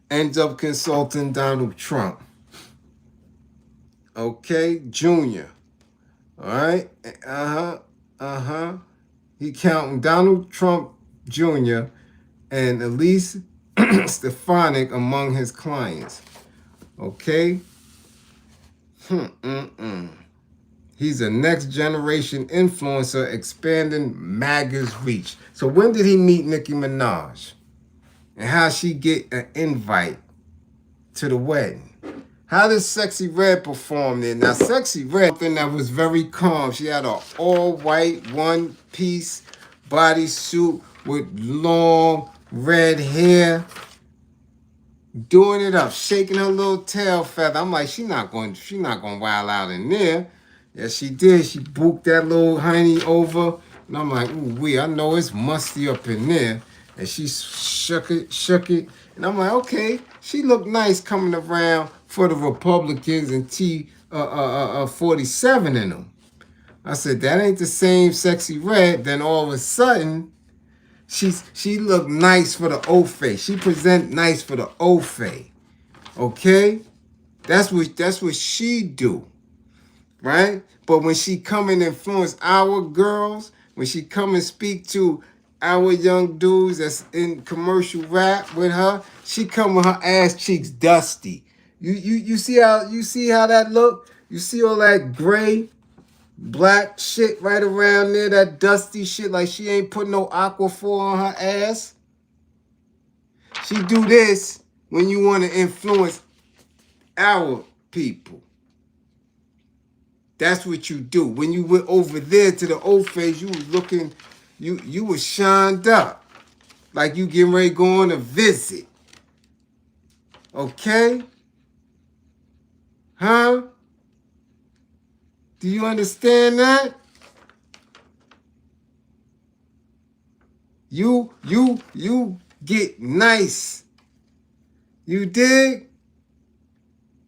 Ends up consulting Donald Trump. Okay, Junior. All right. He counting Donald Trump Jr. and Elise Stefanik among his clients. Okay. He's a next generation influencer expanding MAGA's reach. So when did he meet Nicki Minaj? And how she get an invite to the wedding? How did Sexy Red perform there? Now, Sexy Red, something that was very calm. She had an all-white, one-piece bodysuit with long red hair, doing it up, shaking her little tail feather. I'm like, she not going wild out in there. Yeah, she did. She booked that little hiney over, and I'm like, ooh, I know it's musty up in there. And she shook it, and I'm like, okay, she looked nice coming around for the Republicans and T-47 in them. I said, that ain't the same Sexy Red. Then all of a sudden, she looked nice for the OFE. She present nice for the OFE. Okay? That's what she do. Right? But when she come and influence our girls, when she come and speak to our young dudes that's in commercial rap with her, she come with her ass cheeks dusty. You see how that look? You see all that gray, black shit right around there, that dusty shit, like she ain't put no Aquaphor on her ass. She do this when you want to influence our people. That's what you do. When you went over there to the old face, you was looking, you was shined up. Like you getting ready to go on a visit. Okay? Huh? Do you understand that? You get nice. You dig?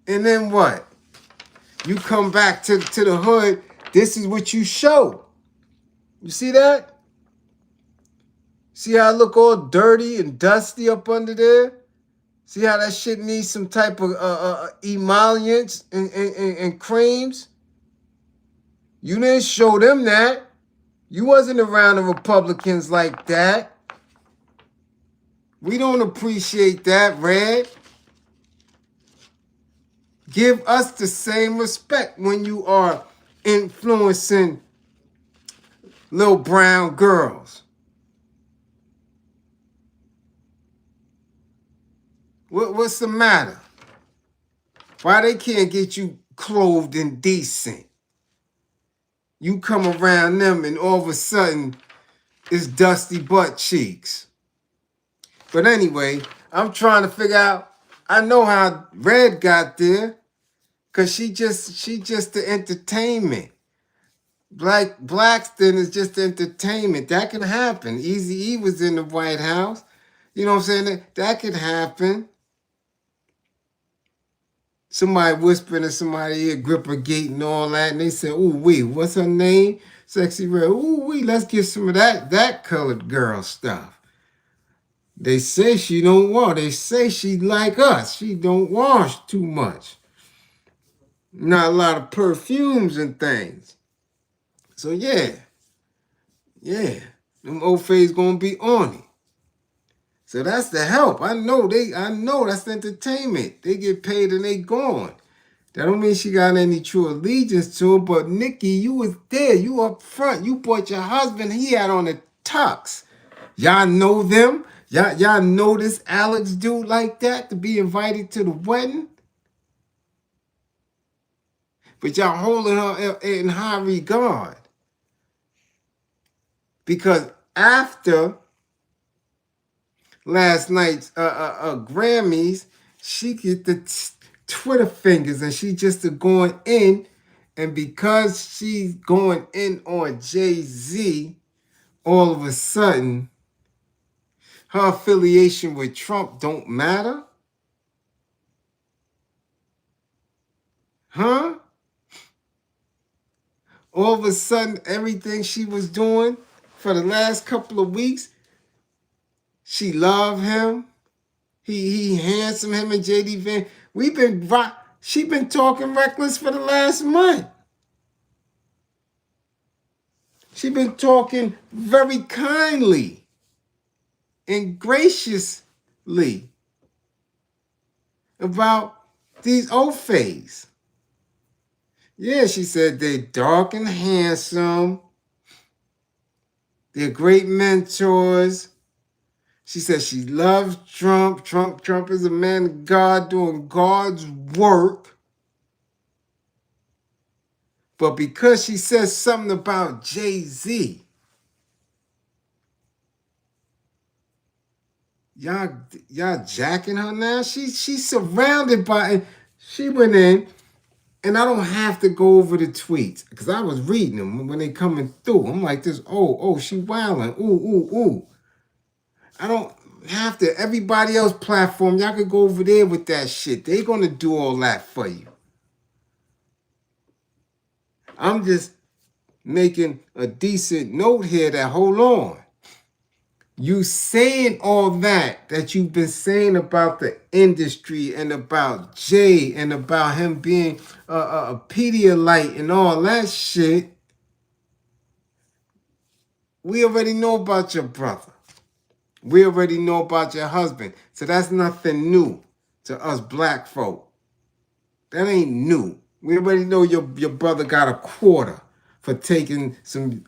And then what? You come back to the hood, this is what you show. You see that? See how I look all dirty and dusty up under there? See how that shit needs some type of emollients and creams? You didn't show them that. You wasn't around the Republicans like that. We don't appreciate that, Red. Give us the same respect when you are influencing little brown girls. What's the matter? Why they can't get you clothed and decent? You come around them and all of a sudden it's dusty butt cheeks. But anyway, I'm trying to figure out, I know how Red got there. Cause she just the entertainment. Blackston is just entertainment. That can happen. Eazy-E was in the White House. You know what I'm saying? That could happen. Somebody whispering to somebody ear, Gripper Gate and all that, and they said, ooh, wee, what's her name? Sexy Red. Ooh, wee, let's get some of that colored girl stuff. They say she don't wash. They say she like us. She don't wash too much. Not a lot of perfumes and things. So yeah. Them OFAs gonna be on it. So that's the help. I know that's the entertainment. They get paid and they gone. That don't mean she got any true allegiance to it, but Nicki, you was there. You up front. You brought your husband. He had on a tux. Y'all know them? Y'all know this Alex dude like that to be invited to the wedding? But y'all holding her in high regard. Because after last night's Grammys, she get the Twitter fingers and she just going in. And because she's going in on Jay-Z, all of a sudden, her affiliation with Trump don't matter? Huh? All of a sudden, everything she was doing for the last couple of weeks, she loved him. He handsome, him and JD Van. She been talking reckless for the last month. She been talking very kindly and graciously about these Ofays. Yeah, she said they're dark and handsome. They're great mentors. She said she loves Trump. Trump is a man of God doing God's work. But because she says something about Jay-Z, y'all jacking her now? She's surrounded by, she went in, and I don't have to go over the tweets because I was reading them when they coming through. I'm like this, she wilding, ooh. I don't have to. Everybody else platform, y'all could go over there with that shit. They gonna do all that for you. I'm just making a decent note here that hold on. You saying all that you've been saying about the industry and about Jay and about him being a Pedialyte and all that shit. We already know about your brother. We already know about your husband. So that's nothing new to us black folk. That ain't new. We already know your brother got a quarter for taking some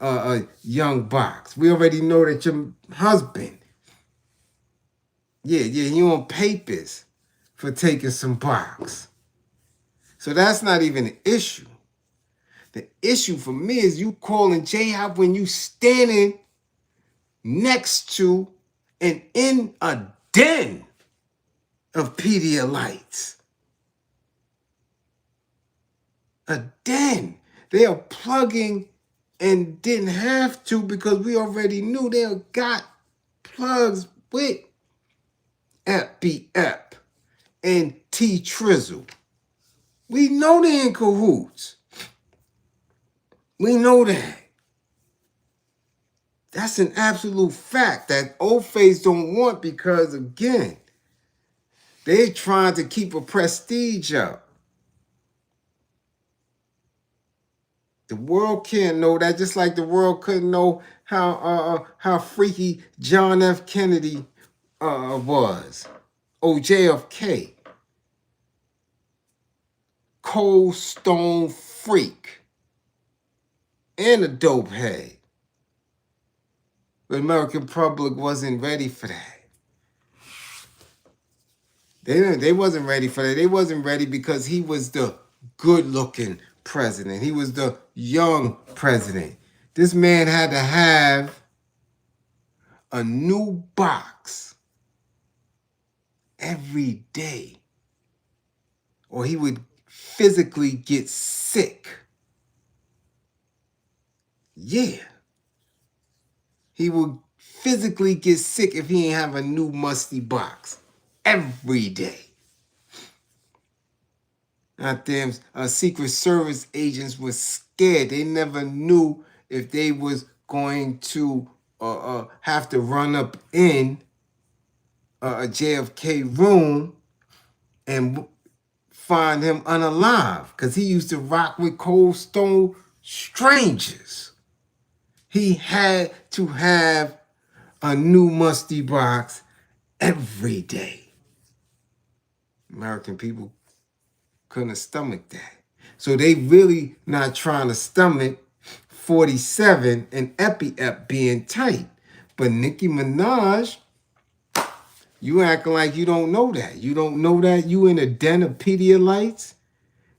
young box. We already know that your husband, you on papers for taking some box. So that's not even an issue. The issue for me is you calling J Hop when you standing next to and in a den of Pedialytes. A den. They are plugging and didn't have to because we already knew they got plugs with Ep and T Trizzle. We know they in cahoots. We know that. That's an absolute fact that old face don't want because, again, they're trying to keep a prestige up. The world can't know that, just like the world couldn't know how freaky John F. Kennedy was. Oh, JFK. Cold stone freak. And a dope head. The American public wasn't ready for that. They wasn't ready for that. They wasn't ready because he was the good-looking president. He was the young president. This man had to have a new box every day, or he would physically get sick. Yeah. He would physically get sick if he ain't have a new musty box every day. Goddamn, Secret Service agents were scared. They never knew if they was going to have to run up in a JFK room and find him unalive because he used to rock with Cold Stone strangers. He had to have a new musty box every day. American people couldn't stomach that. So they really not trying to stomach 47 and Ep being tight. But Nicki Minaj, you acting like you don't know that. You don't know that you in a den of Pedialytes?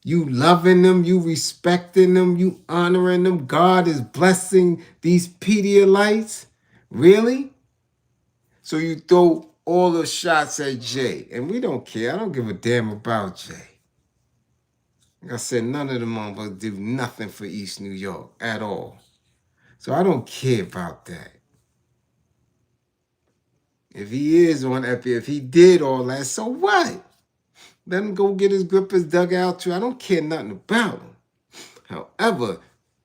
You loving them, you respecting them, you honoring them. God is blessing these Pedialytes? Really? So you throw all the shots at Jay. And we don't care. I don't give a damn about Jay. Like I said, none of them motherfuckers do nothing for East New York at all. So I don't care about that. If he is on epi, if he did all that, so what? Let him go get his grippers dug out too. I don't care nothing about him. However,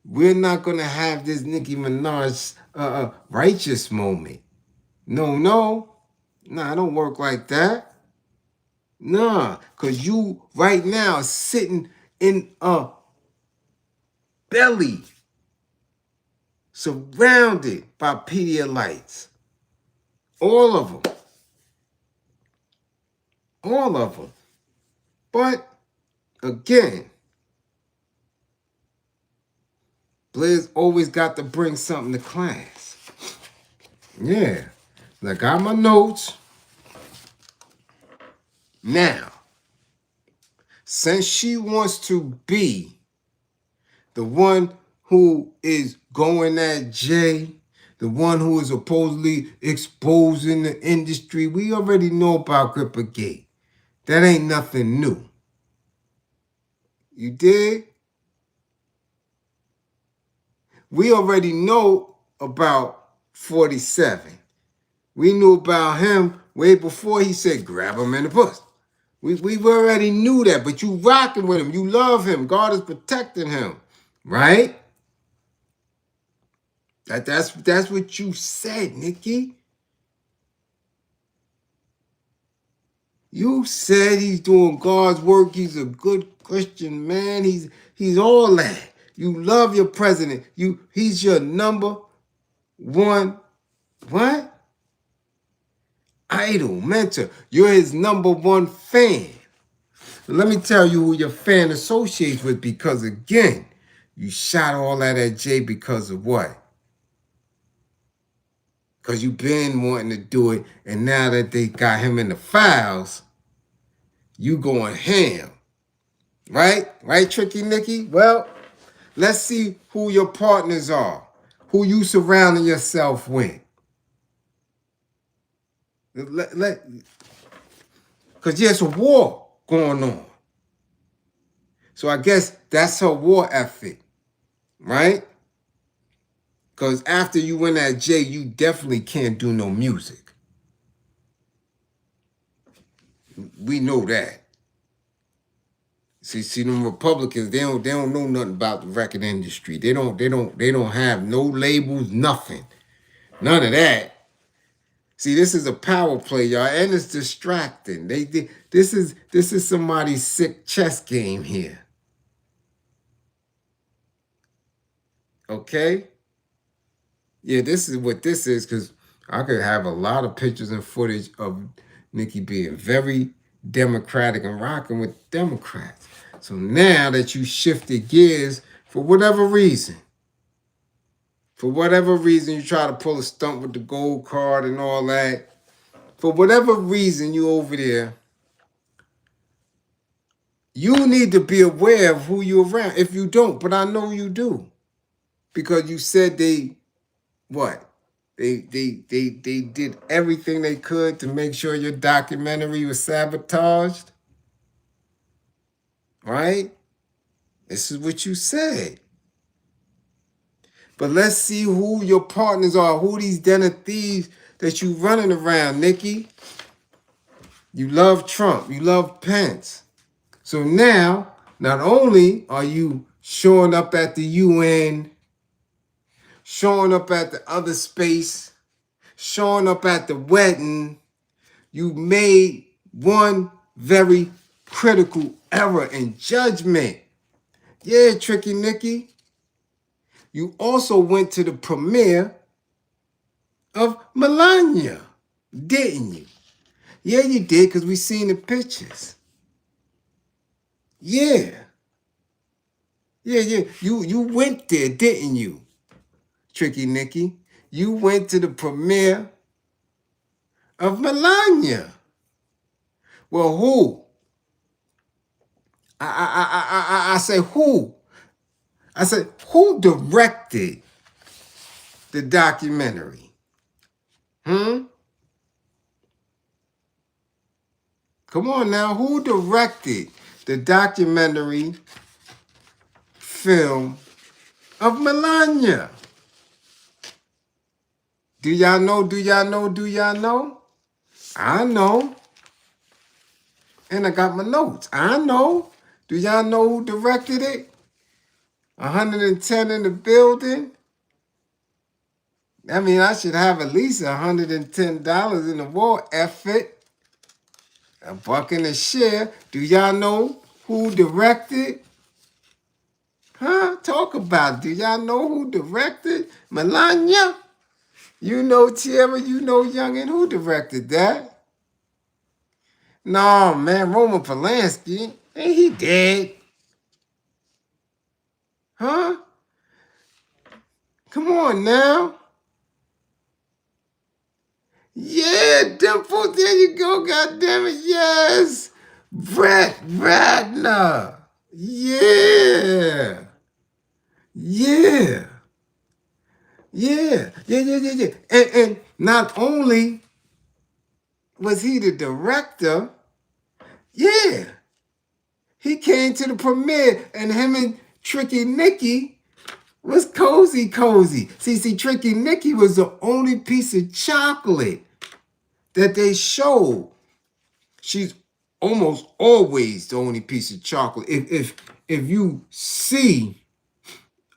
we're not gonna have this Nicki Minaj righteous moment. No, no. Nah, I don't work like that. Nah, cause you right now sitting in a belly surrounded by Pedialites. All of them. All of them. But again, Bliz always got to bring something to class. Yeah. I got my notes. Now, since she wants to be the one who is going at Jay, the one who is supposedly exposing the industry, we already know about Grippergate. That ain't nothing new. You dig? We already know about 47. We knew about him way before he said, grab him in the puss. We already knew that, but you rocking with him. You love him. God is protecting him, right? That's what you said, Nicki. You said he's doing God's work. He's a good Christian man. He's all that. You love your president. He's your number one, what? Idol, mentor. You're his number one fan. Let me tell you who your fan associates with, because again, you shot all that at Jay because of what? Because you've been wanting to do it, and now that they got him in the files, you going ham. Right? Right, Tricky Nicki? Well, let's see who your partners are, who you surrounding yourself with. Because there's a war going on. So I guess that's her war effort, right? Because after you win at Jay, you definitely can't do no music. We know that. See them Republicans, they don't know nothing about the record industry. They don't have no labels, nothing. None of that. See, this is a power play, y'all, and it's distracting. This is somebody's sick chess game here. Okay? Yeah, this is what this is, because I could have a lot of pictures and footage of Nicki being very democratic and rocking with Democrats. So now that you shifted gears, for whatever reason, you try to pull a stunt with the gold card and all that, for whatever reason you over there, you need to be aware of who you're around. If you don't, but I know you do, because you said what? They did everything they could to make sure your documentary was sabotaged. Right? This is what you said. But let's see who your partners are, who these den of thieves that you running around, Nicki. You love Trump. You love Pence. So now, not only are you showing up at the UN, showing up at the other space, showing up at the wedding, you made one very critical error in judgment. Yeah, Tricky Nicki. You also went to the premiere of Melania, didn't you? Yeah, you did, because we seen the pictures. Yeah. Yeah. You went there, didn't you, Tricky Nicki? You went to the premiere of Melania. Well, who? I say who? I said, who directed the documentary? Come on now, who directed the documentary film of Melania? Do y'all know? Do y'all know? I know. And I got my notes. I know. Do y'all know who directed it? 110 in the building. I mean, I should have at least $110 in the war effort. A buck and a share. Do y'all know who directed? Huh? Talk about it. Do y'all know who directed? Melania? You know Tierra, you know Youngin. Who directed that? No, man, Roman Polanski. Ain't he dead? Huh? Come on now. Yeah, Dimple, there you go, goddammit. Yes. Brett Ratner. Yeah. Yeah. Yeah. And not only was he the director, yeah, he came to the premiere and him and Tricky Nicki was cozy. See, Tricky Nicki was the only piece of chocolate that they showed. She's almost always the only piece of chocolate. If you see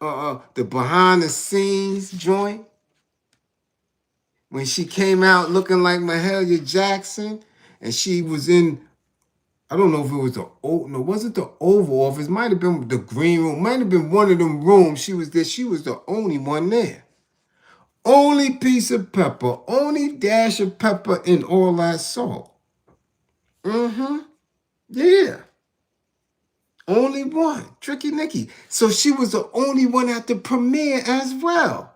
the behind the scenes joint when she came out looking like Mahalia Jackson, and she was in, I don't know if it was wasn't the Oval Office, might have been the Green Room, might have been one of them rooms. She was there. She was the only one there. Only piece of pepper, only dash of pepper in all that salt. Yeah. Only one. Tricky Nicki. So she was the only one at the premiere as well.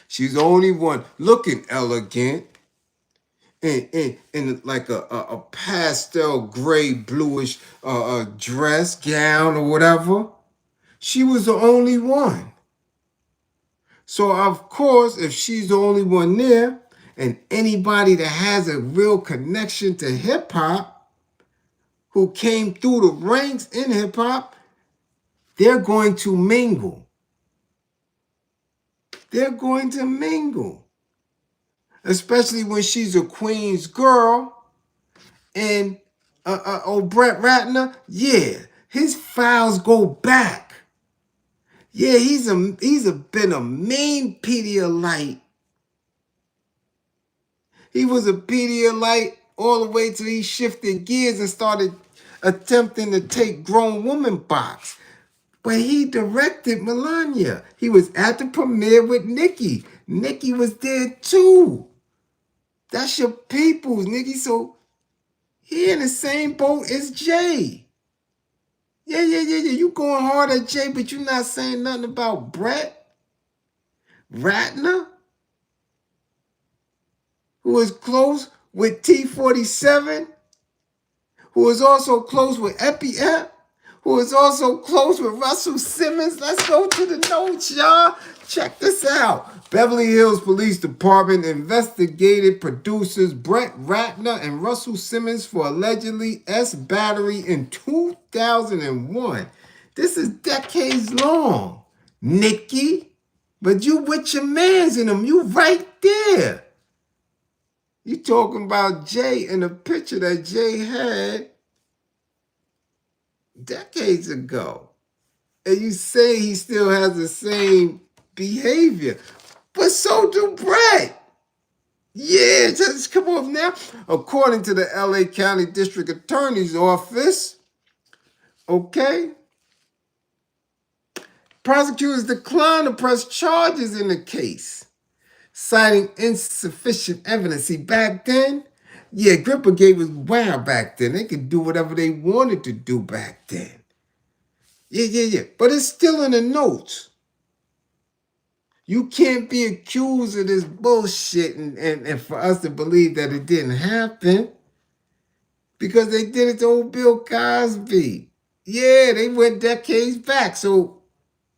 She's the only one looking elegant in like a pastel gray bluish dress, gown, or whatever. She was the only one. So of course, if she's the only one there, and anybody that has a real connection to hip hop, who came through the ranks in hip hop, they're going to mingle. They're going to mingle. Especially when she's a Queens girl. And Brett Ratner, yeah, his files go back. Yeah, he's been a main Pedialyte. He was a Pedialyte all the way till he shifted gears and started attempting to take grown woman box. But he directed Melania. He was at the premiere with Nicki. Nicki was there too. That's your peoples, Nicki. So he in the same boat as Jay. Yeah. You going hard at Jay, but you not saying nothing about Brett Ratner, who is close with T-47, who is also close with Epi-Ep, who is also close with Russell Simmons. Let's go to the notes, y'all. Check this out. Beverly Hills Police Department investigated producers Brett Ratner and Russell Simmons for allegedly battery in 2001. This is decades long, Nicki. But you with your mans in them. You right there. You talking about Jay in a picture that Jay had decades ago. And you say he still has the same behavior. But so do Brett. Yeah, just come on now. According to the LA County District Attorney's Office, okay, prosecutors declined to press charges in the case, citing insufficient evidence. See, back then, yeah, Grippergate was wild back then. They could do whatever they wanted to do back then. Yeah. But it's still in the notes. You can't be accused of this bullshit and for us to believe that it didn't happen. Because they did it to old Bill Cosby. Yeah, they went decades back. So,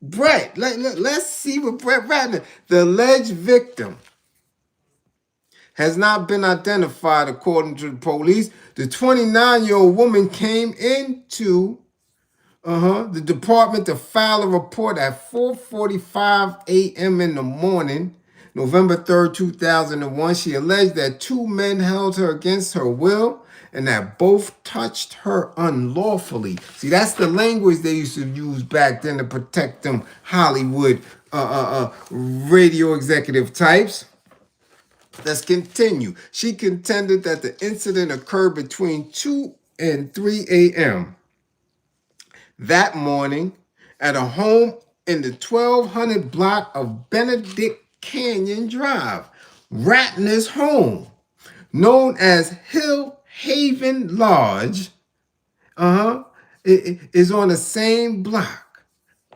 Brett, let's see what Brett Ratner, the alleged victim, has not been identified according to the police. The 29-year-old woman came into the department to file a report at 4:45 a.m. in the morning November 3rd, 2001, she alleged that two men held her against her will and that both touched her unlawfully. See, that's the language they used to use back then to protect them Hollywood radio executive types. Let's continue. She contended that the incident occurred between 2 and 3 a.m. that morning at a home in the 1200 block of Benedict Canyon Drive. Ratner's home, known as Hill Haven Lodge, is on the same block,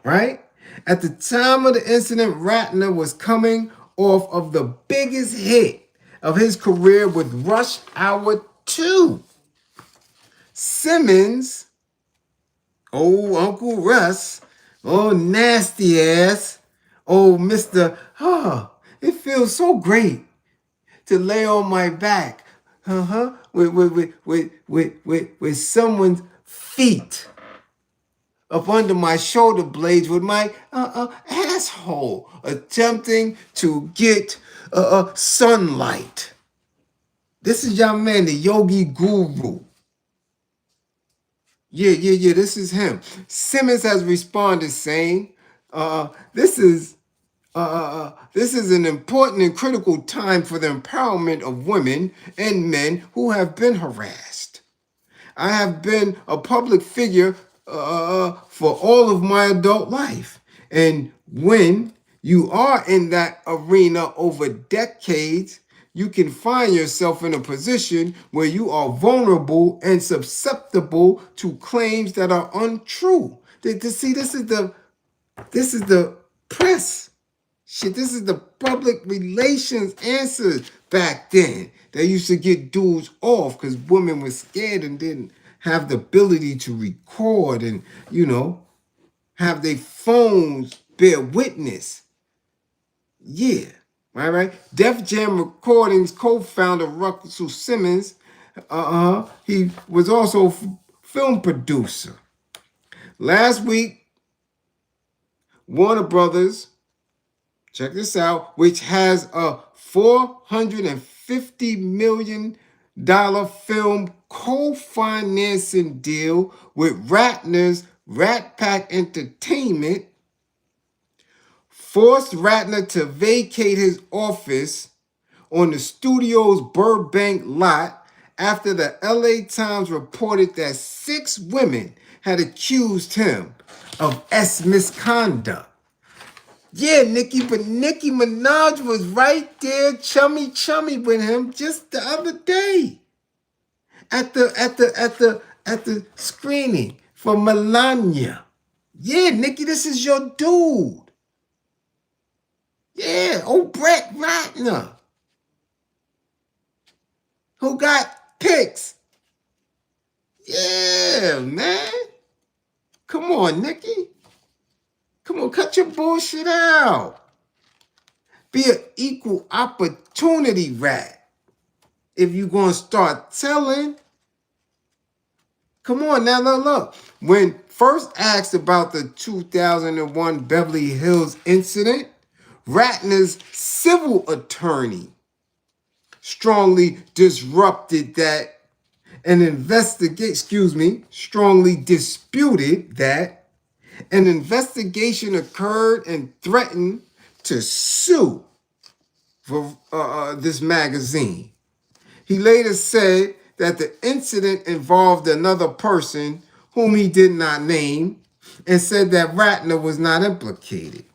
right? At the time of the incident, Ratner was coming off of the biggest hit of his career with Rush Hour 2. Simmons, old Uncle Russ, oh nasty ass, oh Mr. It feels so great to lay on my back, with someone's feet up under my shoulder blades with my asshole attempting to get sunlight. This is your man, the Yogi Guru. Yeah, this is him. Simmons has responded saying, this is an important and critical time for the empowerment of women and men who have been harassed. I have been a public figure for all of my adult life. And when you are in that arena over decades, you can find yourself in a position where you are vulnerable and susceptible to claims that are untrue. See, this is the press shit. This is the public relations answers back then. They used to get dudes off because women were scared and didn't have the ability to record and, have their phones bear witness. Yeah, right. Def Jam Recordings co-founder Russell Simmons, he was also a film producer. Last week, Warner Brothers, check this out, which has a $450 million film co-financing deal with Ratner's Rat Pack Entertainment, forced Ratner to vacate his office on the studio's Burbank lot after the LA Times reported that 6 women had accused him of misconduct. Yeah, Nicki, but Nicki Minaj was right there, chummy with him just the other day at the screening for Melania. Yeah, Nicki, this is your dude. Yeah, old Brett Ratner, who got pics. Yeah, man. Come on, Nicki. Come on, cut your bullshit out. Be an equal opportunity rat. If you gonna start telling, come on now, look. When first asked about the 2001 Beverly Hills incident, Ratner's civil attorney strongly disputed that an investigation occurred and threatened to sue for this magazine. He later said that the incident involved another person whom he did not name and said that Ratner was not implicated.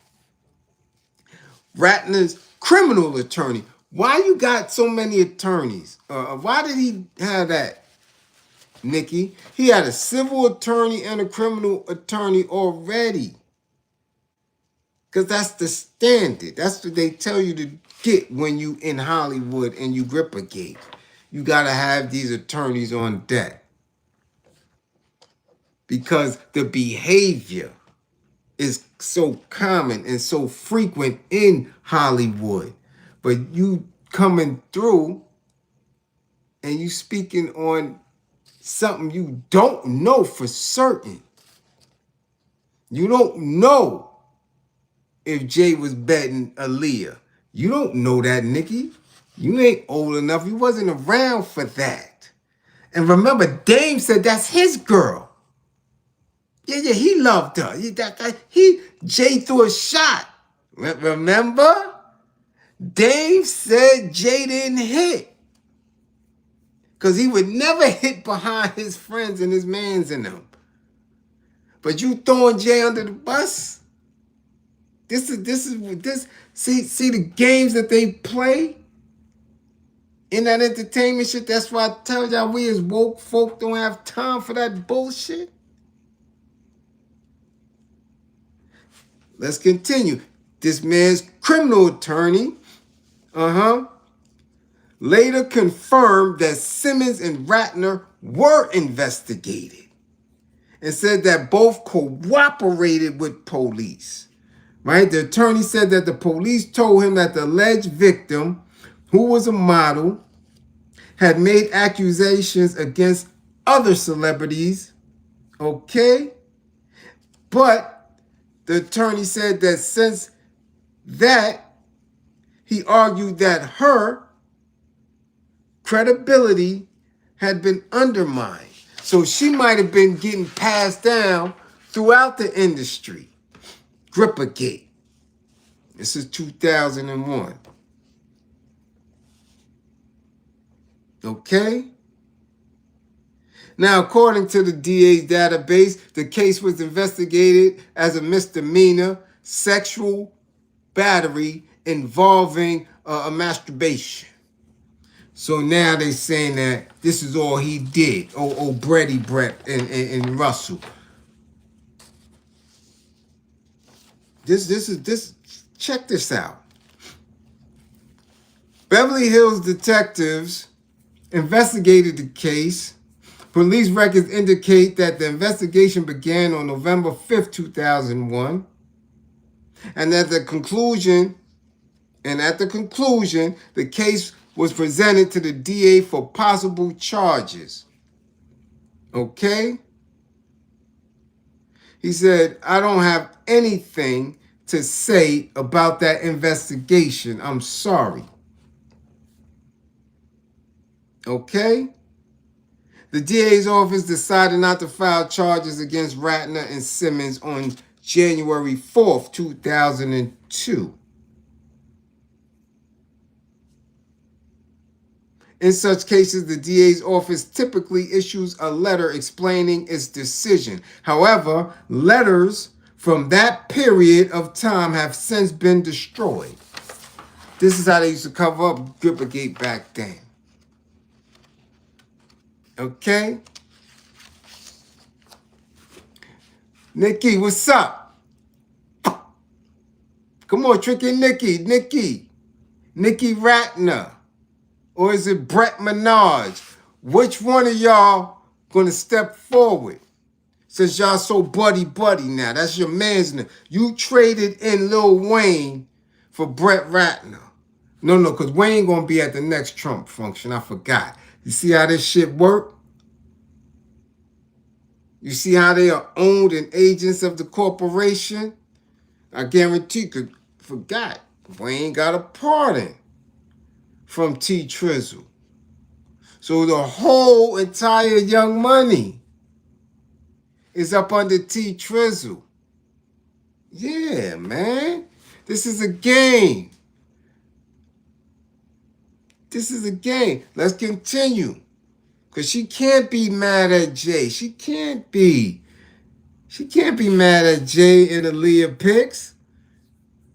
Ratner's criminal attorney. Why you got so many attorneys? Why did he have that, Nicki? He had a civil attorney and a criminal attorney already. Because that's the standard. That's what they tell you to get when you in Hollywood and you grip a gate. You got to have these attorneys on deck. Because the behavior is so common and so frequent in Hollywood. But you coming through and you speaking on something you don't know for certain. You don't know if Jay was betting Aaliyah. You don't know that, Nicki. You ain't old enough. You wasn't around for that. And remember, Dame said that's his girl. Yeah, he loved her. Jay threw a shot. Remember? Dame said Jay didn't hit. Because he would never hit behind his friends and his mans in them. But you throwing Jay under the bus? This see the games that they play in that entertainment shit. That's why I tell y'all we as woke folk don't have time for that bullshit. Let's continue. This man's criminal attorney, later confirmed that Simmons and Ratner were investigated and said that both cooperated with police. Right? The attorney said that the police told him that the alleged victim, who was a model, had made accusations against other celebrities. Okay? But the attorney said that since that, he argued that her credibility had been undermined. So she might have been getting passed down throughout the industry. Grippergate. This is 2001. Okay? Now, according to the DA's database, the case was investigated as a misdemeanor sexual battery involving a masturbation. So now they're saying that this is all he did. Brett and Russell. Check this out. Beverly Hills detectives investigated the case. Police records indicate that the investigation began on November 5th, 2001. And at the conclusion, the case was presented to the DA for possible charges. Okay? He said, I don't have anything to say about that investigation. I'm sorry. Okay? The DA's office decided not to file charges against Ratner and Simmons on January 4th, 2002. In such cases, the DA's office typically issues a letter explaining its decision. However, letters from that period of time have since been destroyed. This is how they used to cover up Grippergate back then. Okay? Nicki, what's up? Come on, Tricky Nicki. Nicki Ratner. Or is it Brett Minaj? Which one of y'all gonna step forward? Since y'all so buddy now. That's your man's name. You traded in Lil Wayne for Brett Ratner. No, because Wayne gonna be at the next Trump function. I forgot. You see how this shit work? You see how they are owned and agents of the corporation? I guarantee you, forgot. Wayne got a pardon from T Trizzle. So the whole entire Young Money is up under T Trizzle. Yeah, man. This is a game. Let's continue. Because she can't be mad at Jay. She can't be mad at Jay and Aaliyah pics.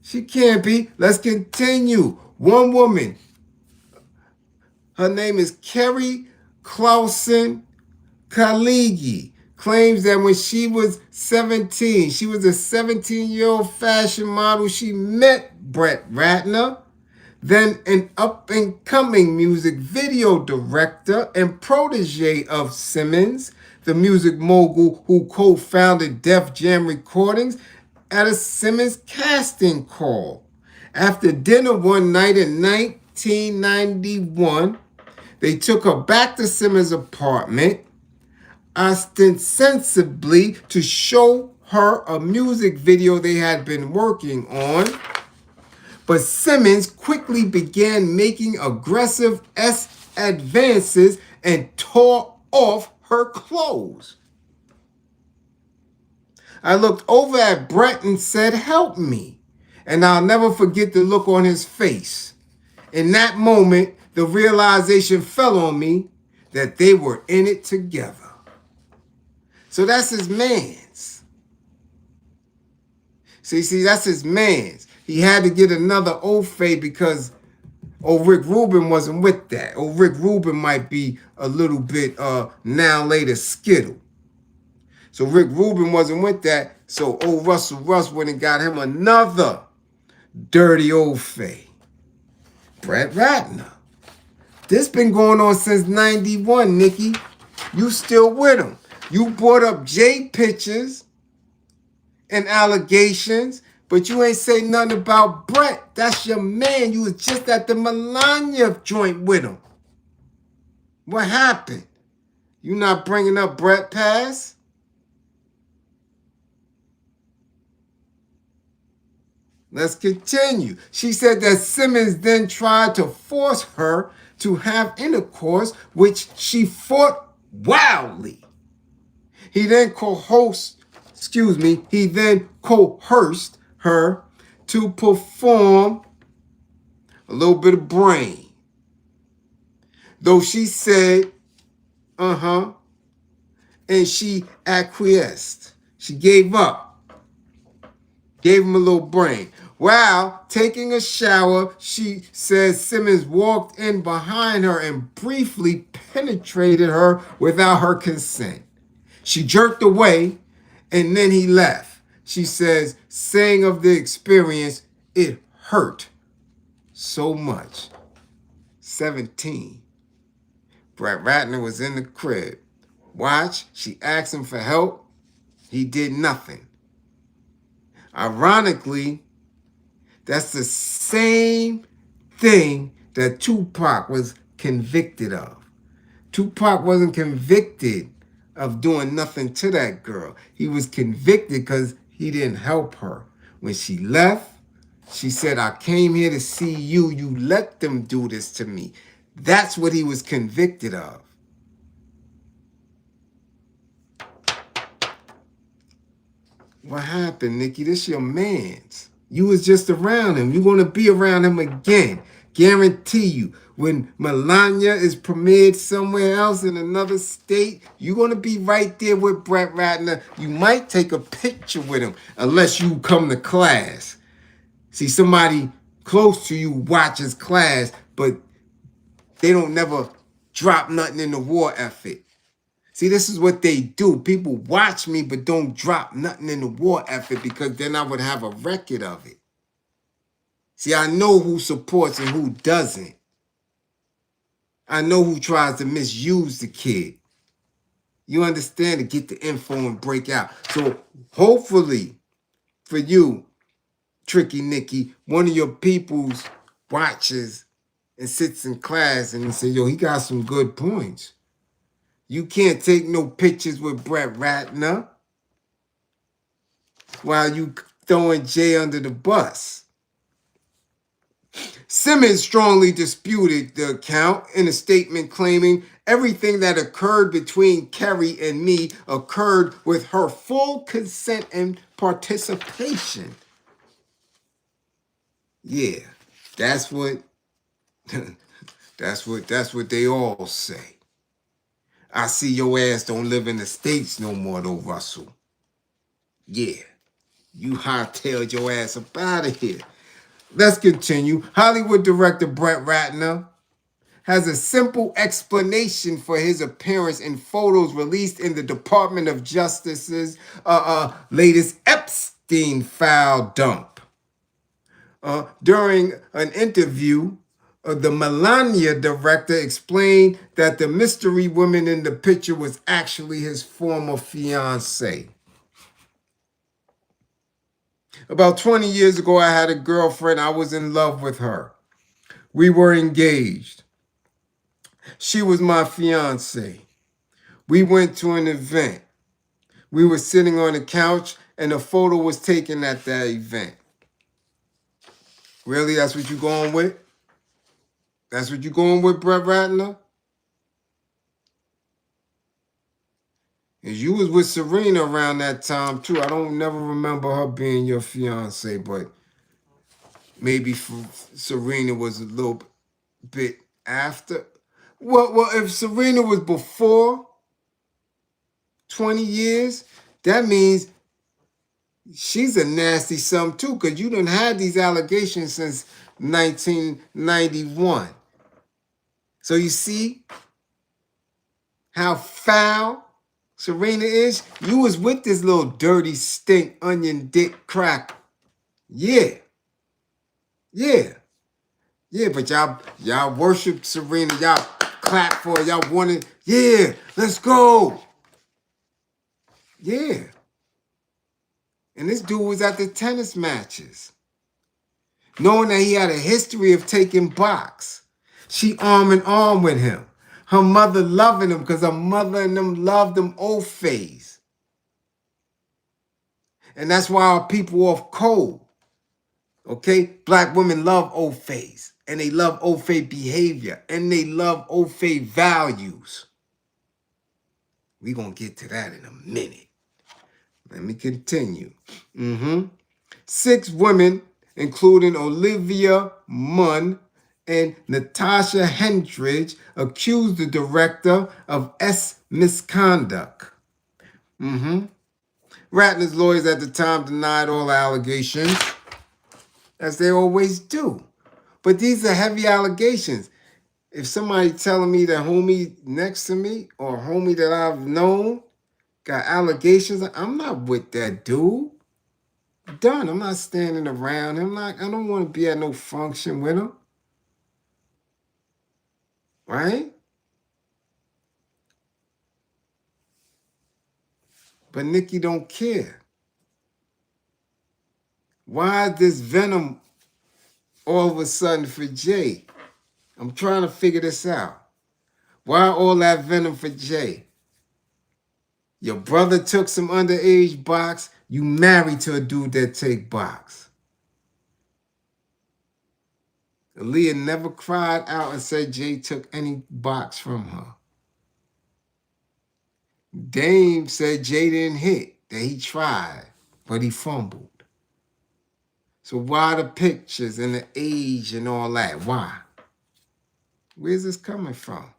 She can't be. Let's continue. One woman. Her name is Kerry Clausen Kaligi. Claims that when she was 17, she was a 17-year-old fashion model. She met Brett Ratner, then an up-and-coming music video director and protege of Simmons, the music mogul who co-founded Def Jam Recordings, at a Simmons casting call. After dinner one night in 1991, they took her back to Simmons' apartment, ostensibly to show her a music video they had been working on. But Simmons quickly began making aggressive advances and tore off her clothes. I looked over at Brett and said, "Help me." And I'll never forget the look on his face. In that moment, the realization fell on me that they were in it together. So that's his man's. See, that's his man's. He had to get another Ofe because Rick Rubin wasn't with that. Rick Rubin might be a little bit now later skittle. So Rick Rubin wasn't with that. So old Russell Russ went and got him another dirty Ofe. Brett Ratner. This been going on since 91, Nicki. You still with him. You brought up Jay pictures and allegations, but you ain't say nothing about Brett. That's your man. You was just at the Melania joint with him. What happened? You not bringing up Brett Pass? Let's continue. She said that Simmons then tried to force her to have intercourse, which she fought wildly. He then coerced her to perform a little bit of brain. Though she said, and she acquiesced. She gave up. Gave him a little brain. While taking a shower, she says Simmons walked in behind her and briefly penetrated her without her consent. She jerked away and then he left. She says, saying of the experience, it hurt so much. 17. Brett Ratner was in the crib. Watch, she asked him for help. He did nothing. Ironically, that's the same thing that Tupac was convicted of. Tupac wasn't convicted of doing nothing to that girl. He was convicted because he didn't help her. When she left, she said, "I came here to see you. You let them do this to me." That's what he was convicted of. What happened, Nicki? This your man's. You was just around him. You're going to be around him again. Guarantee you. When Melania is premiered somewhere else in another state, you're going to be right there with Brett Ratner. You might take a picture with him unless you come to class. See, somebody close to you watches class, but they don't never drop nothing in the war effort. See, this is what they do. People watch me, but don't drop nothing in the war effort because then I would have a record of it. See, I know who supports and who doesn't. I know who tries to misuse the kid. You understand? To get the info and break out. So hopefully for you, Tricky Nicki, one of your peoples watches and sits in class and he says, "Yo, he got some good points. You can't take no pictures with Brett Ratner while you throwing Jay under the bus." Simmons strongly disputed the account in a statement claiming everything that occurred between Kerry and me occurred with her full consent and participation. Yeah, that's what that's what they all say. I see your ass don't live in the States no more though, Russell. Yeah, you hightailed your ass up out of here. Let's continue. Hollywood director Brett Ratner has a simple explanation for his appearance in photos released in the Department of Justice's latest Epstein file dump. During an interview, the Melania director explained that the mystery woman in the picture was actually his former fiancée. About 20 years ago, I had a girlfriend. I was in love with her. We were engaged. She was my fiancée. We went to an event. We were sitting on the couch and a photo was taken at that event. Really, that's what you going with? That's what you going with, Brett Ratner? And you was with Serena around that time too. I don't never remember her being your fiance, but maybe Serena was a little bit after. Well, if Serena was before 20 years, that means she's a nasty something too, because you done had these allegations since 1991. So you see how foul Serena is? You was with this little dirty stink onion dick crack. Yeah. Yeah. Yeah, but y'all worship Serena. Y'all clap for her. Y'all wanted, yeah, let's go. Yeah. And this dude was at the tennis matches, knowing that he had a history of taking box. She arm in arm with him. Her mother loving him because her mother and them loved him old phase. And that's why our people off cold. Okay? Black women love old phase. And they love old phase behavior. And they love old phase values. We're going to get to that in a minute. Let me continue. 6 women, including Olivia Munn and Natasha Hendridge, accused the director of misconduct. Ratner's lawyers at the time denied all allegations, as they always do. But these are heavy allegations. If somebody telling me that homie next to me or homie that I've known got allegations, I'm not with that dude. Done. I'm not standing around him. I don't want to be at no function with him. Right? But Nicki don't care. Why this venom all of a sudden for Jay? I'm trying to figure this out. Why all that venom for Jay? Your brother took some underage box. You married to a dude that take box. Aaliyah never cried out and said Jay took any box from her. Dame said Jay didn't hit, that he tried, but he fumbled. So why the pictures and the age and all that? Why? Where's this coming from?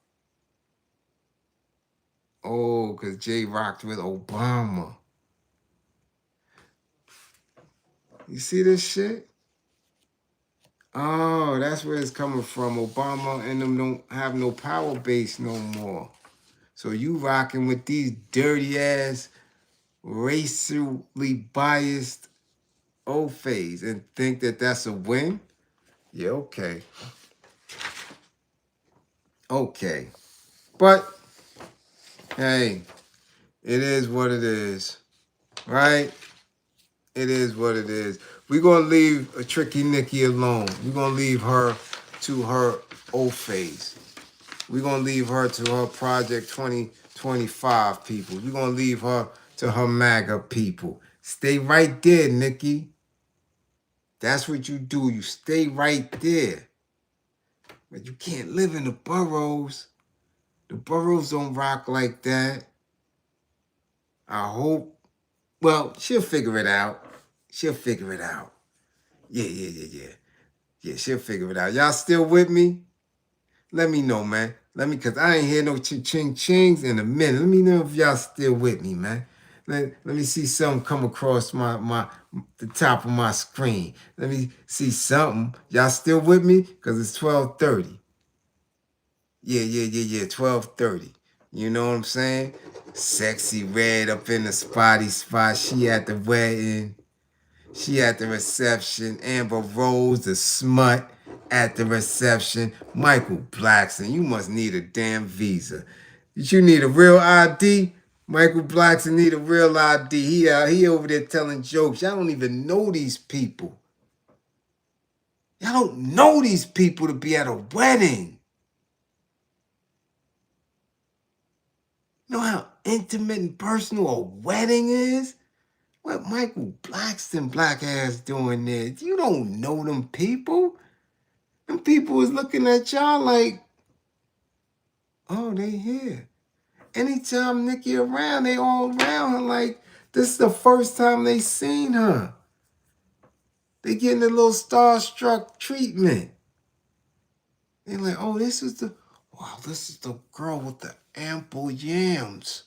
Oh, because Jay rocked with Obama. You see this shit? Oh, that's where it's coming from. Obama and them don't have no power base no more. So you rocking with these dirty ass, racially biased old phase and think that that's a win? Yeah, okay. Okay. But, hey, it is what it is. Right? It is what it is. We're going to leave a tricky Nicki alone. We're going to leave her to her old phase. We're going to leave her to her Project 2025 people. We're going to leave her to her MAGA people. Stay right there, Nicki. That's what you do. You stay right there. But you can't live in the boroughs. The boroughs don't rock like that. I hope. Well, she'll figure it out. She'll figure it out. Yeah. Yeah, she'll figure it out. Y'all still with me? Let me know, man. Because I ain't hear no ching-chings in a minute. Let me know if y'all still with me, man. Let me see something come across the top of my screen. Let me see something. Y'all still with me? Because it's 12:30. Yeah, 12:30. You know what I'm saying? Sexy Red up in the spotty spot. She at the wedding. She at the reception. Amber Rose, the smut, at the reception. Michael Blackson, you must need a damn visa. You need a real ID? Michael Blackson need a real ID. He over there telling jokes. Y'all don't even know these people. Y'all don't know these people to be at a wedding. You know how intimate and personal a wedding is? What Michael Blackston black ass doing there? You don't know them people. Them people is looking at y'all like, oh, they here. Anytime Nicki around, they all around her like this is the first time they seen her. They getting a little starstruck treatment. They're like, oh, this is the girl with the ample yams.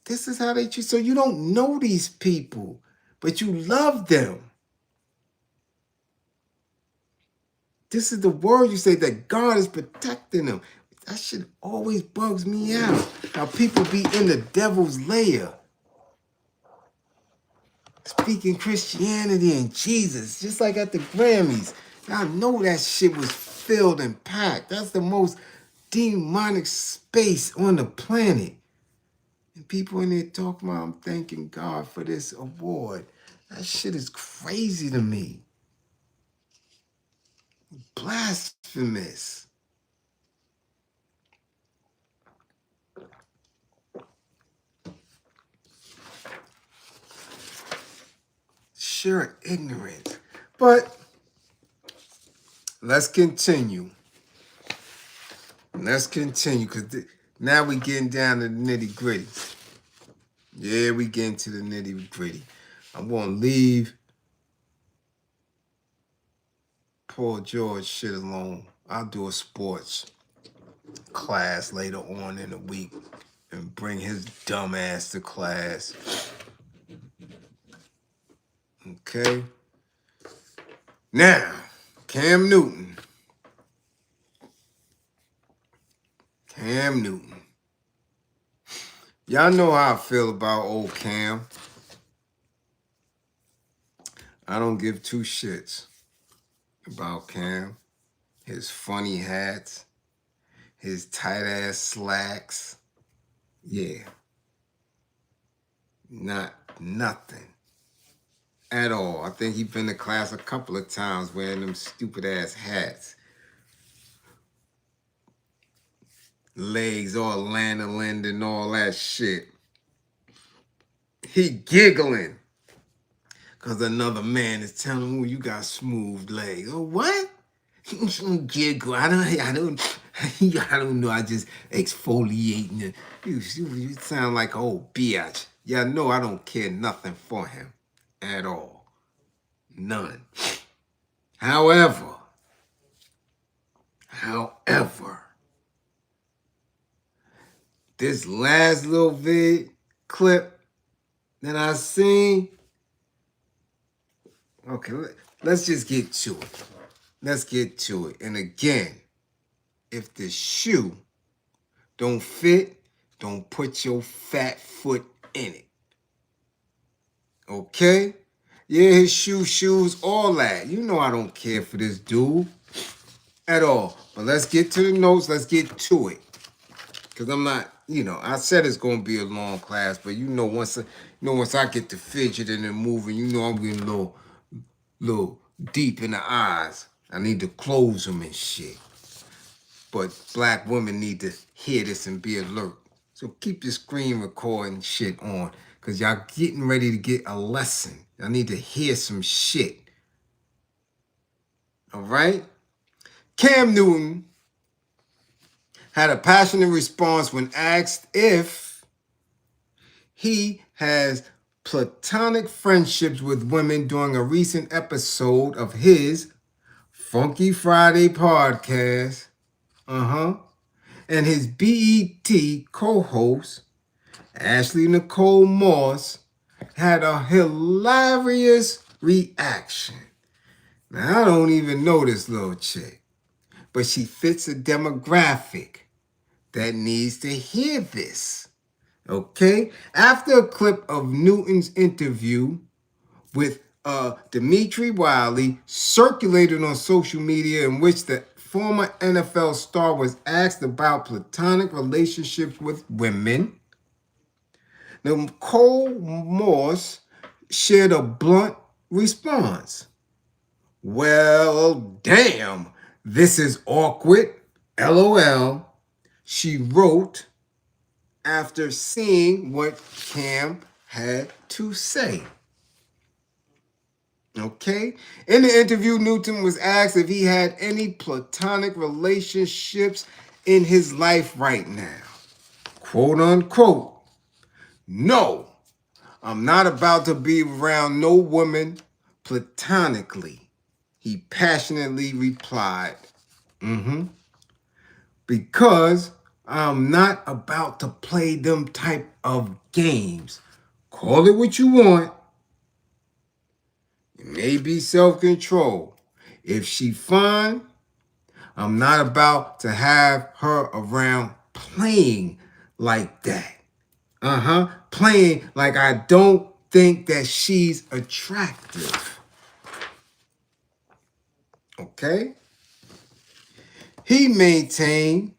This is how they treat. So you don't know these people, but you love them. This is the word you say that God is protecting them. That shit always bugs me out. How people be in the devil's lair. Speaking Christianity and Jesus, just like at the Grammys. I know that shit was filled and packed. That's the most demonic space on the planet. And people in there talking about, I'm thanking God for this award. That shit is crazy to me. Blasphemous. Sure, ignorance. But let's continue. Let's continue, because now we getting down to the nitty gritty. Yeah, we getting to the nitty gritty. I'm going to leave Paul George shit alone. I'll do a sports class later on in the week and bring his dumb ass to class. Okay? Now, Cam Newton. Cam Newton. Y'all know how I feel about old Cam. I don't give two shits about Cam. His funny hats. His tight ass slacks. Yeah. Nothing. At all. I think he been to class a couple of times wearing them stupid ass hats. Legs all lanolin and all that shit. He giggling. Because another man is telling him, oh, you got smooth legs. Oh, what? Giggle. I don't know. I just exfoliating. You sound like an old biatch. Yeah, no, I don't care nothing for him. At all. None. However, this last little clip that I seen, okay, let's just get to it. Let's get to it. And again, if the shoe don't fit, don't put your fat foot in it. Okay? Yeah, his shoes, all that. You know I don't care for this dude at all. But let's get to the notes. Let's get to it. Because I'm not, I said it's going to be a long class, but once I get to fidgeting and moving, I'm getting a little deep in the eyes. I need to close them and shit. But black women need to hear this and be alert. So keep your screen recording shit on. Because y'all getting ready to get a lesson. Y'all need to hear some shit. All right? Cam Newton had a passionate response when asked if he has platonic friendships with women during a recent episode of his Funky Friday podcast. And his BET co-host, Ashley Nicole Moss, had a hilarious reaction. Now, I don't even know this little chick, but she fits a demographic that needs to hear this. Okay? After a clip of Newton's interview with Dimitri Wiley circulated on social media, in which the former NFL star was asked about platonic relationships with women, Nicole Moss shared a blunt response. Well, damn, this is awkward. LOL. She wrote after seeing what Cam had to say. Okay? In the interview, Newton was asked if he had any platonic relationships in his life right now. Quote unquote, no, I'm not about to be around no woman platonically, he passionately replied. Because I'm not about to play them type of games. Call it what you want. It may be self-control. If she fine, I'm not about to have her around playing like that. Playing like I don't think that she's attractive. Okay? He maintained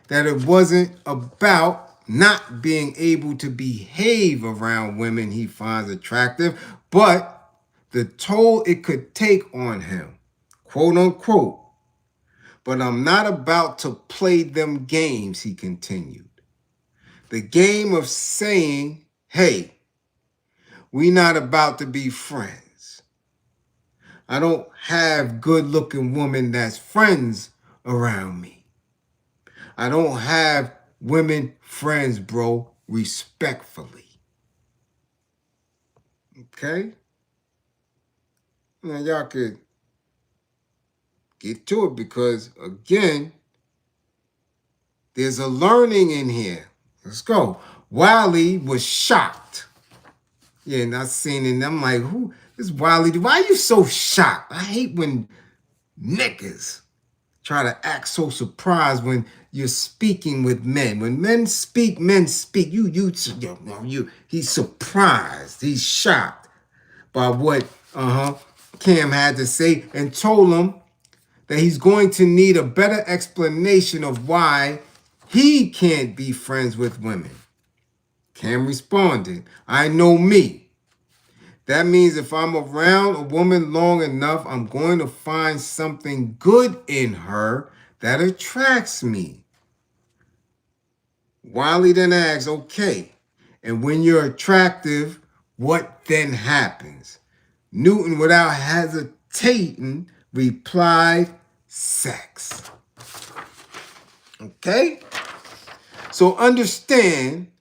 that it wasn't about not being able to behave around women he finds attractive, but the toll it could take on him. Quote unquote. But I'm not about to play them games, he continued. The game of saying, hey, we not about to be friends. I don't have good-looking women that's friends around me. I don't have women friends, bro, respectfully. Okay? Now, y'all could get to it because, again, there's a learning in here. Let's go. Wiley was shocked. Yeah, and I seen it, and I'm like, who is Wiley? Why are you so shocked? I hate when niggas try to act so surprised when you're speaking with men. When men speak, men speak. He's surprised. He's shocked by what Cam had to say and told him that he's going to need a better explanation of why he can't be friends with women. Cam responded, I know me. That means if I'm around a woman long enough, I'm going to find something good in her that attracts me. Wiley then asks, okay, and when you're attractive, what then happens? Newton, without hesitating, replied, sex. Okay? So understand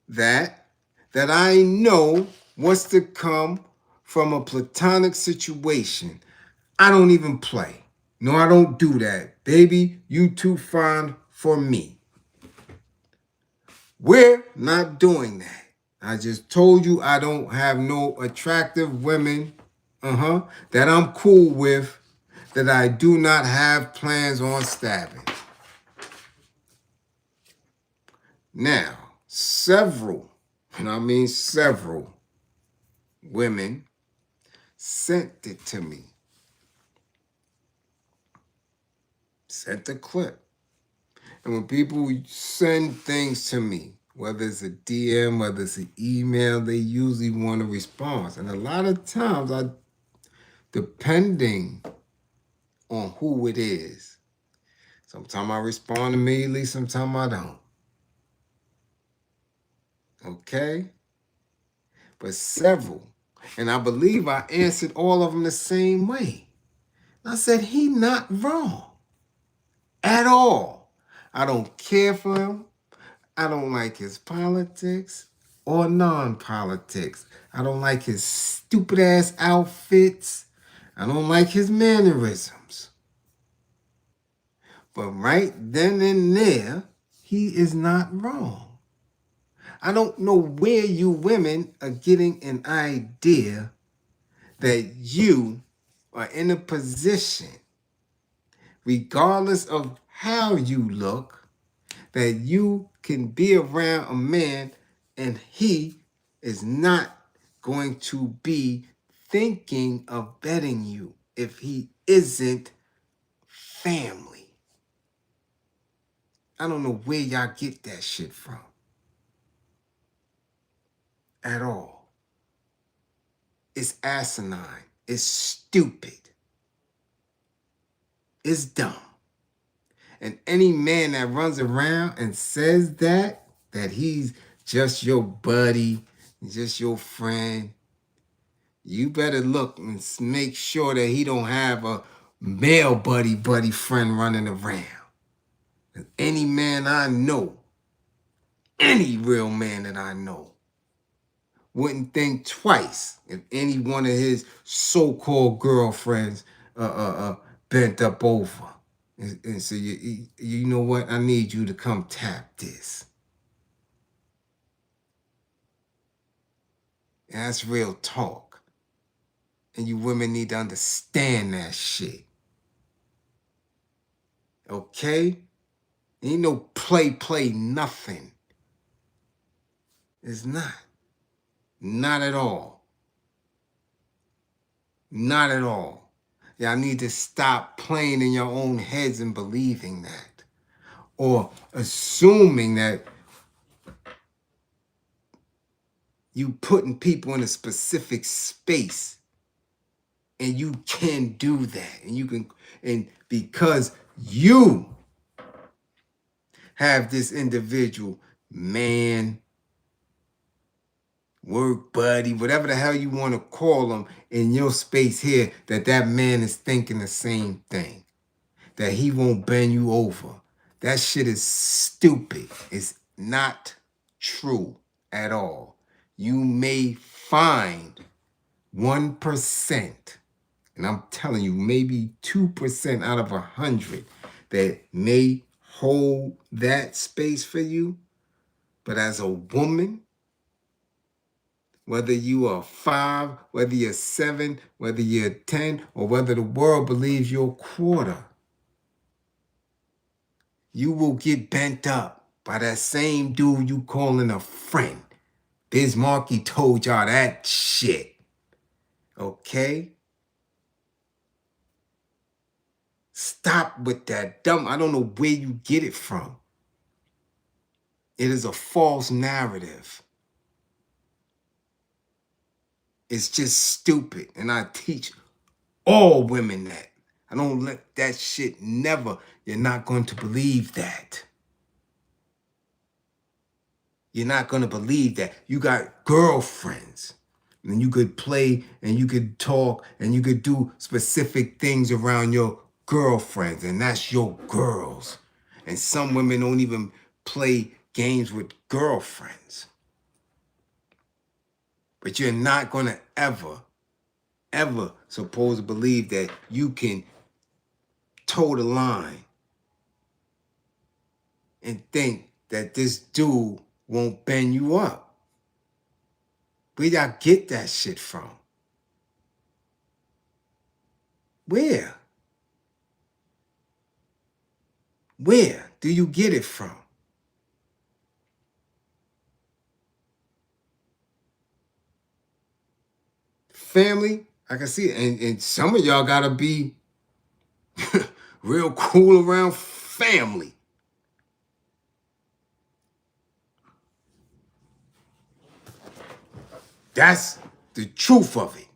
that I know what's to come from a platonic situation. I don't even play. No, I don't do that. Baby, you too fine for me. We're not doing that. I just told you I don't have no attractive women that I'm cool with, that I do not have plans on stabbing. Now, several, and I mean several, women sent it to me. Sent the clip. And when people send things to me, whether it's a DM, whether it's an email, they usually want a response. And a lot of times, depending on who it is, sometimes I respond immediately, sometimes I don't. Okay? But several. And I believe I answered all of them the same way. I said, he not wrong at all. I don't care for him. I don't like his politics or non-politics. I don't like his stupid-ass outfits. I don't like his mannerisms. But right then and there, he is not wrong. I don't know where you women are getting an idea that you are in a position, regardless of how you look, that you can be around a man and he is not going to be thinking of betting you if he isn't family. I don't know where y'all get that shit from. At all. It's asinine. It's stupid. It's dumb. And any man that runs around and says that he's just your buddy, He's just your friend. You better look and make sure that he don't have a male buddy friend running around. Any man I know, any real man that I know, wouldn't think twice if any one of his so-called girlfriends bent up over and say, you know what? I need you to come tap this. And that's real talk. And you women need to understand that shit. Okay? Ain't no play, nothing. It's not. Not at all. Not at all. Y'all need to stop playing in your own heads and believing that. Or assuming that you putting people in a specific space and you can do that. And you can, and because you have this individual man, work buddy, whatever the hell you want to call them in your space here, that man is thinking the same thing, that he won't bend you over. That shit is stupid. It's not true at all. You may find 1%, and I'm telling you, maybe 2% out of 100 that may hold that space for you. But as a woman, whether you are 5, whether you're 7, whether you're 10, or whether the world believes you're a quarter, you will get bent up by that same dude you calling a friend. Biz Markie told y'all that shit. Okay? Stop with that dumb. I don't know where you get it from. It is a false narrative. It's just stupid. And I teach all women that. I don't let that shit never. You're not going to believe that. You're not going to believe that. You got girlfriends. And you could play and you could talk and you could do specific things around your girlfriends. And that's your girls. And some women don't even play games with girlfriends. But you're not going to ever supposed to believe that you can toe the line and think that this dude won't bend you up. Where y'all get that shit from? Where? Where do you get it from? Family, I can see it. And some of y'all gotta be real cool around family. That's the truth of it.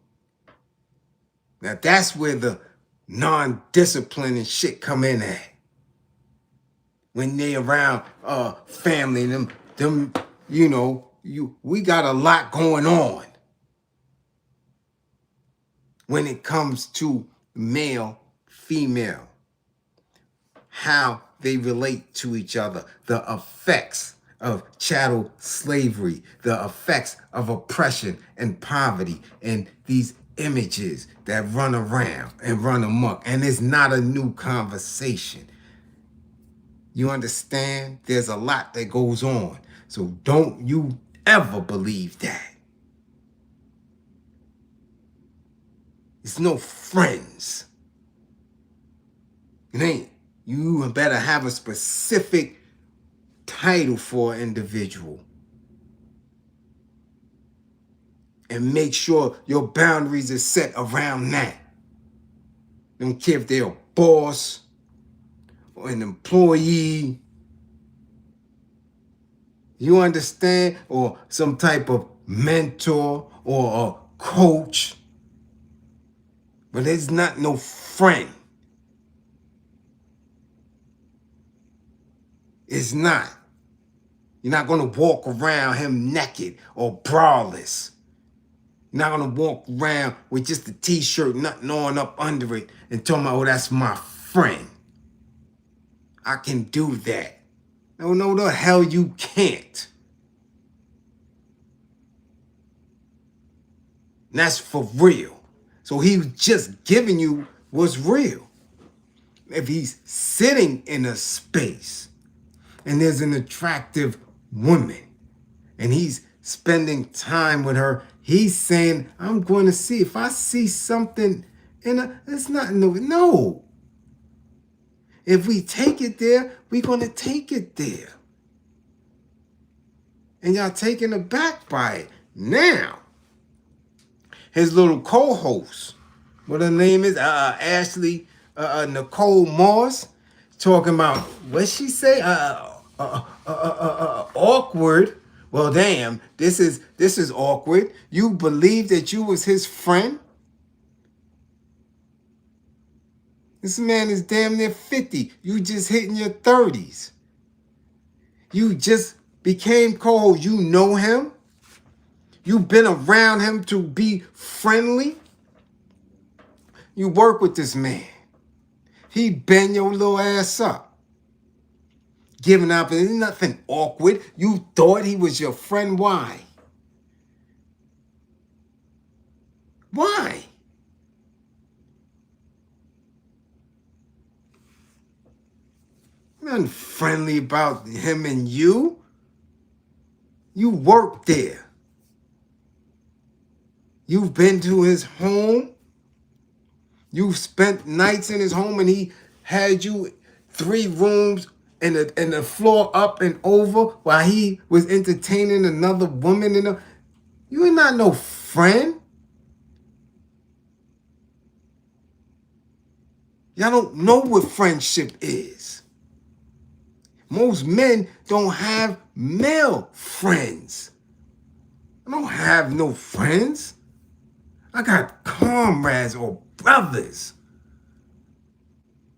Now that's where the non-discipline and shit come in at. When they around family and them, you know, we got a lot going on when it comes to male, female, how they relate to each other, the effects of chattel slavery, the effects of oppression and poverty, and these images that run around and run amok. And it's not a new conversation. You understand? There's a lot that goes on. So don't you ever believe that. It's no friends. It ain't. You better have a specific title for an individual. And make sure your boundaries are set around that. Don't care if they're a boss or an employee. You understand? Or some type of mentor or a coach. But it's not no friend. It's not. You're not going to walk around him naked or braless. You're not going to walk around with just a t-shirt, nothing on up under it, and talking about, oh, that's my friend. I can do that. No, the hell you can't. And that's for real. So he was just giving you what's real. If he's sitting in a space and there's an attractive woman and he's spending time with her, he's saying, I'm going to see. If I see something in her, it's not no. If we take it there, we're going to take it there. And y'all taken aback by it. Now, his little co-host, what her name is, Ashley Nicole Moss, talking about, what she say? Awkward. Well, damn, this is awkward. You believe that you was his friend? This man is damn near 50. You just hitting your 30s. You just became co-host. You know him? You've been around him to be friendly? You work with this man. He bend your little ass up. Giving up. There's nothing awkward. You thought he was your friend. Why? Why? Nothing friendly about him and you. You work there. You've been to his home. You've spent nights in his home and he had you 3 rooms and the floor up and over while he was entertaining another woman. You ain't not no friend. Y'all don't know what friendship is. Most men don't have male friends. I don't have no friends. I got comrades or brothers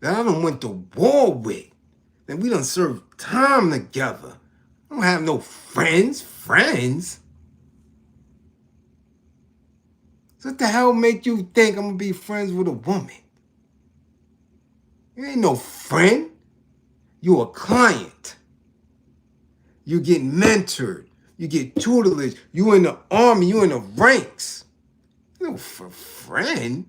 that I done went to war with, that we done served time together. I don't have no friends. So what the hell make you think I'm gonna be friends with a woman? You ain't no friend. You a client. You get mentored. You get tutelage. You in the army. You in the ranks. You know, for friend.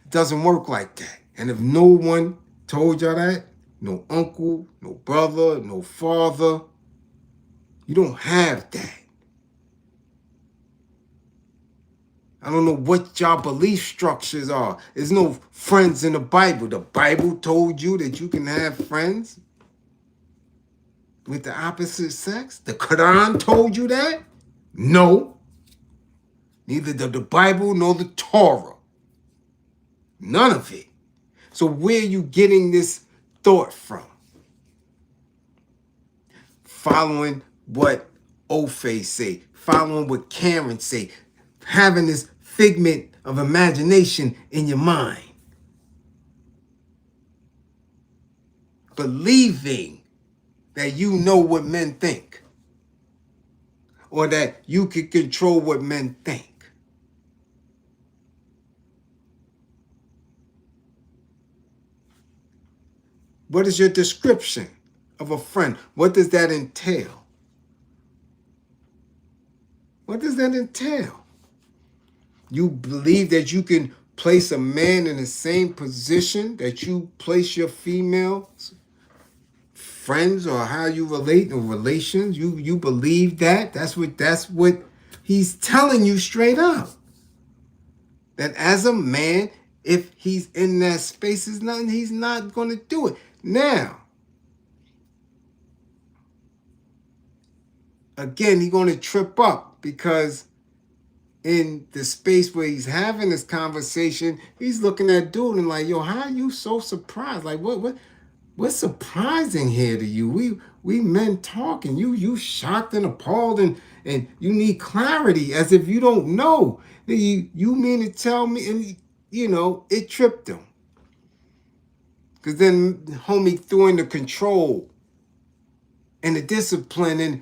It doesn't work like that. And if no one told y'all that, no uncle, no brother, no father, you don't have that. I don't know what y'all belief structures are. There's no friends in the Bible. The Bible told you that you can have friends with the opposite sex. The Quran told you that? No. Neither the Bible nor the Torah. None of it. So where are you getting this thought from? Following what Ofe say. Following what Karen say. Having this figment of imagination in your mind. Believing that you know what men think. Or that you can control what men think. What is your description of a friend? What does that entail? What does that entail? You believe that you can place a man in the same position that you place your female friends, or how you relate in relations? You believe that? That's what he's telling you straight up. That as a man, if he's in that space, he's not going to do it. Now, again, he's going to trip up because in the space where he's having this conversation, he's looking at dude and like, yo, how are you so surprised? Like, what's surprising here to you? We men talking. You shocked and appalled and you need clarity as if you don't know. You mean to tell me? And it tripped him. Because then homie threw in the control and the discipline, and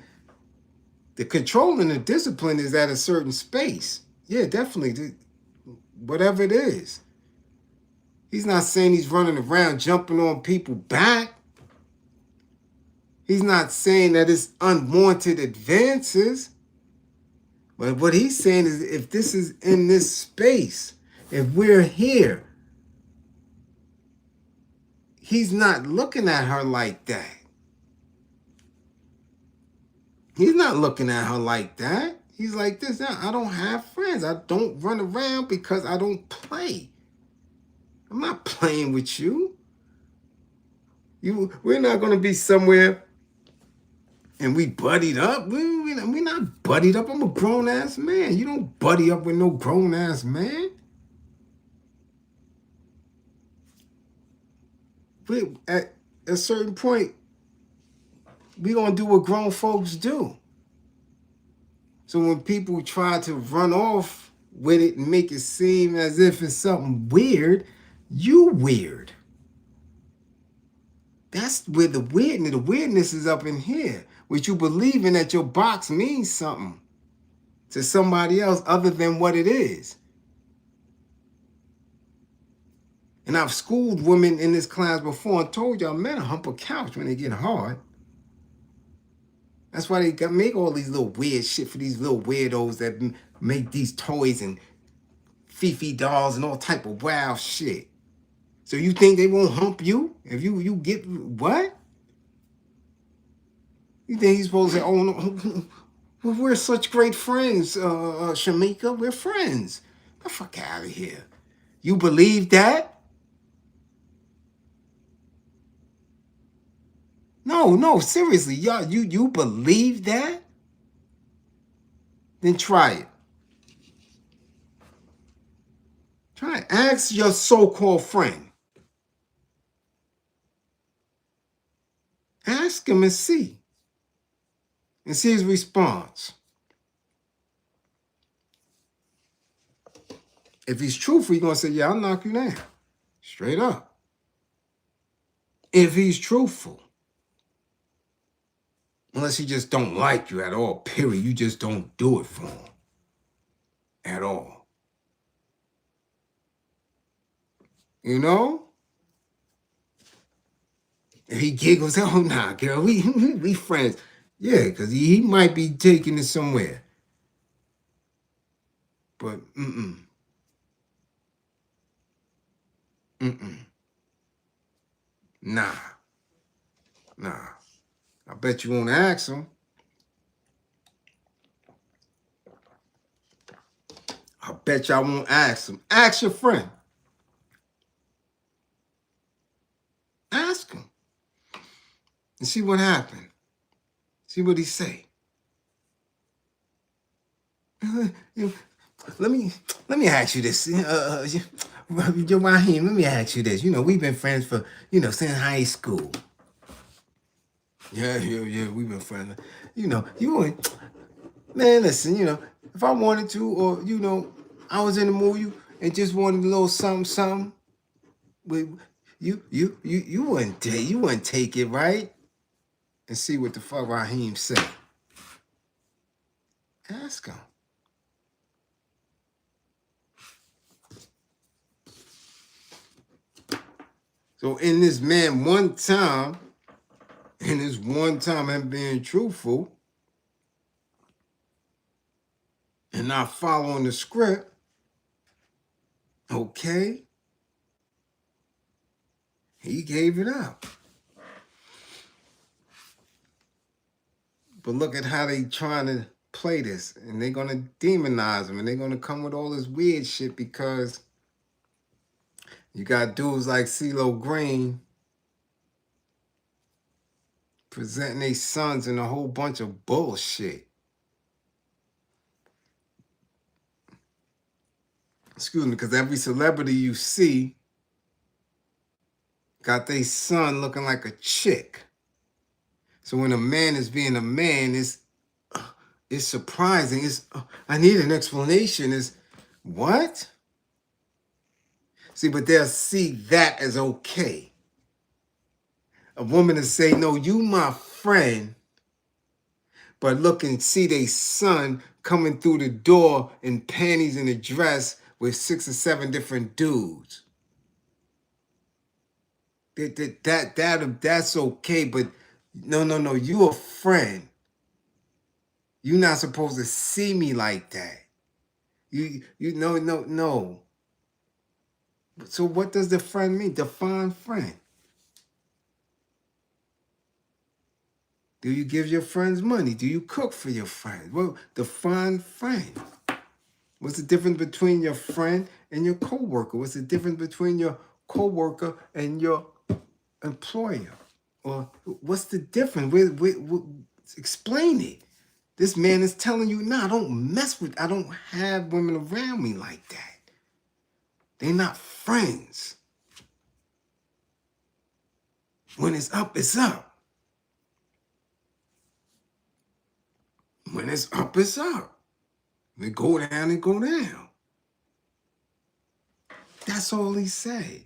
the control and the discipline is at a certain space. Yeah, definitely. Whatever it is. He's not saying he's running around jumping on people back. He's not saying that it's unwanted advances. But what he's saying is if this is in this space, if we're here, he's not looking at her like that. He's not looking at her like that. He's like this. I don't have friends. I don't run around because I don't play. I'm not playing with you. We're not going to be somewhere and we buddied up. We're not buddied up. I'm a grown-ass man. You don't buddy up with no grown-ass man. At a certain point, we're going to do what grown folks do. So when people try to run off with it and make it seem as if it's something weird, you weird. That's where the weirdness is up in here. With you believing that your box means something to somebody else other than what it is. And I've schooled women in this class before and told y'all men hump a couch when they get hard. That's why they make all these little weird shit for these little weirdos that make these toys and Fifi dolls and all type of wild shit. So you think they won't hump you if you get what? You think he's supposed to say, oh no, we're such great friends, Shamika, we're friends. Get the fuck out of here. You believe that? No, seriously, y'all, you believe that? Then try it. Try it. Ask your so-called friend. Ask him and see. And see his response. If he's truthful, he's going to say, yeah, I'll knock you down. Straight up. If he's truthful. Unless he just don't like you at all, period. You just don't do it for him. At all. You know? If he giggles, oh, nah, girl, we friends. Yeah, because he might be taking it somewhere. But, Nah. I bet you won't ask him. I bet y'all won't ask him. Ask your friend. Ask him. And see what happened. See what he say. Let me ask you this. Yo, Raheem, let me ask you this. You know, we've been friends for, since high school. Yeah, we've been friends. Man, listen, if I wanted to, or, I was in the mood and just wanted a little something, you wouldn't take it, right? And see what the fuck Raheem said. Ask him. So in this man one time him being truthful and not following the script, okay, he gave it up. But look at how they trying to play this, and they're going to demonize him, and they're going to come with all this weird shit because you got dudes like Ceelo Green presenting their sons in a whole bunch of bullshit. Excuse me, because every celebrity you see got their son looking like a chick. So when a man is being a man, it's surprising. I need an explanation. What? See, but they'll see that as okay. A woman to say, no, you my friend, but look and see they son coming through the door in panties and a dress with 6 or 7 different dudes. That's okay, but no, you a friend. You're not supposed to see me like that. You no. So what does the friend mean? Define friend. Do you give your friends money? Do you cook for your friends? Well, define friend. What's the difference between your friend and your coworker? What's the difference between your coworker and your employer? Or what's the difference? Explain it. This man is telling you, nah, I don't have women around me like that. They're not friends. When it's up, it's up. When it's up, it's up. When it go down, it go down. That's all he said.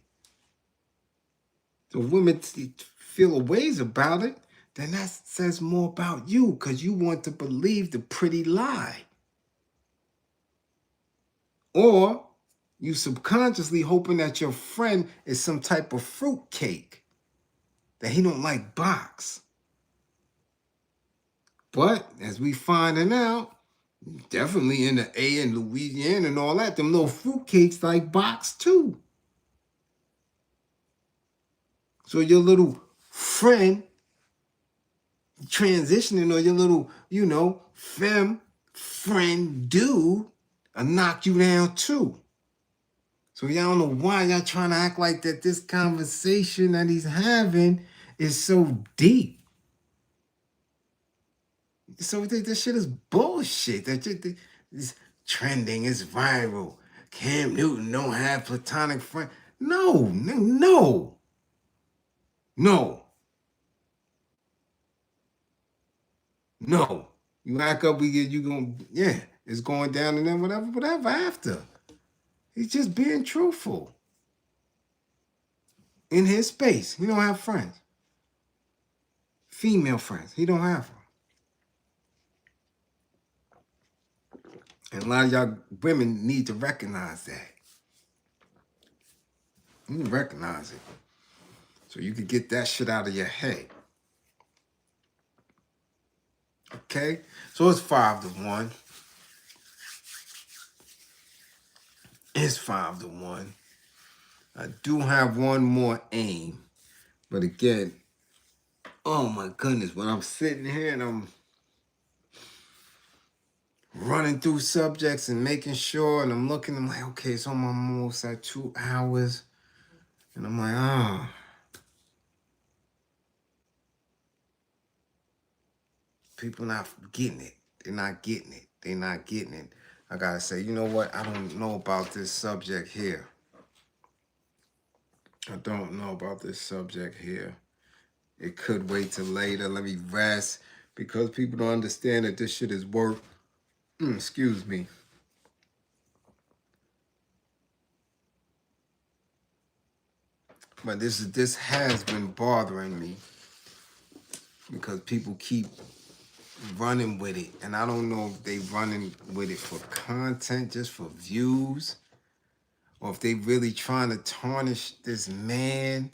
So women feel a ways about it, then that says more about you because you want to believe the pretty lie. Or you subconsciously hoping that your friend is some type of fruit cake, that he don't like box. But as we finding out, definitely in the A and Louisiana and all that, them little fruit cakes like box too. So your little friend transitioning, or your little, femme friend dude, will knock you down too. So y'all don't know why y'all trying to act like that this conversation that he's having is so deep. So this shit is bullshit. It's trending, it's viral. Cam Newton don't have platonic friend. No. You act up, it's going down and then whatever after. He's just being truthful. In his space, he don't have friends. Female friends, he don't have them. And a lot of y'all women need to recognize that. You need to recognize it. So you can get that shit out of your head. Okay? So it's 5-1. It's 5-1. I do have one more aim. But again, oh my goodness, when I'm sitting here and I'm running through subjects and making sure, and I'm looking, I'm like, okay, so I'm almost at 2 hours. And I'm like, people not getting it. They're not getting it. I gotta say, you know what? I don't know about this subject here. It could wait till later. Let me rest. Because people don't understand that this shit is work. Excuse me. But this has been bothering me. Because people keep running with it. And I don't know if they running with it for content, just for views. Or if they really trying to tarnish this man.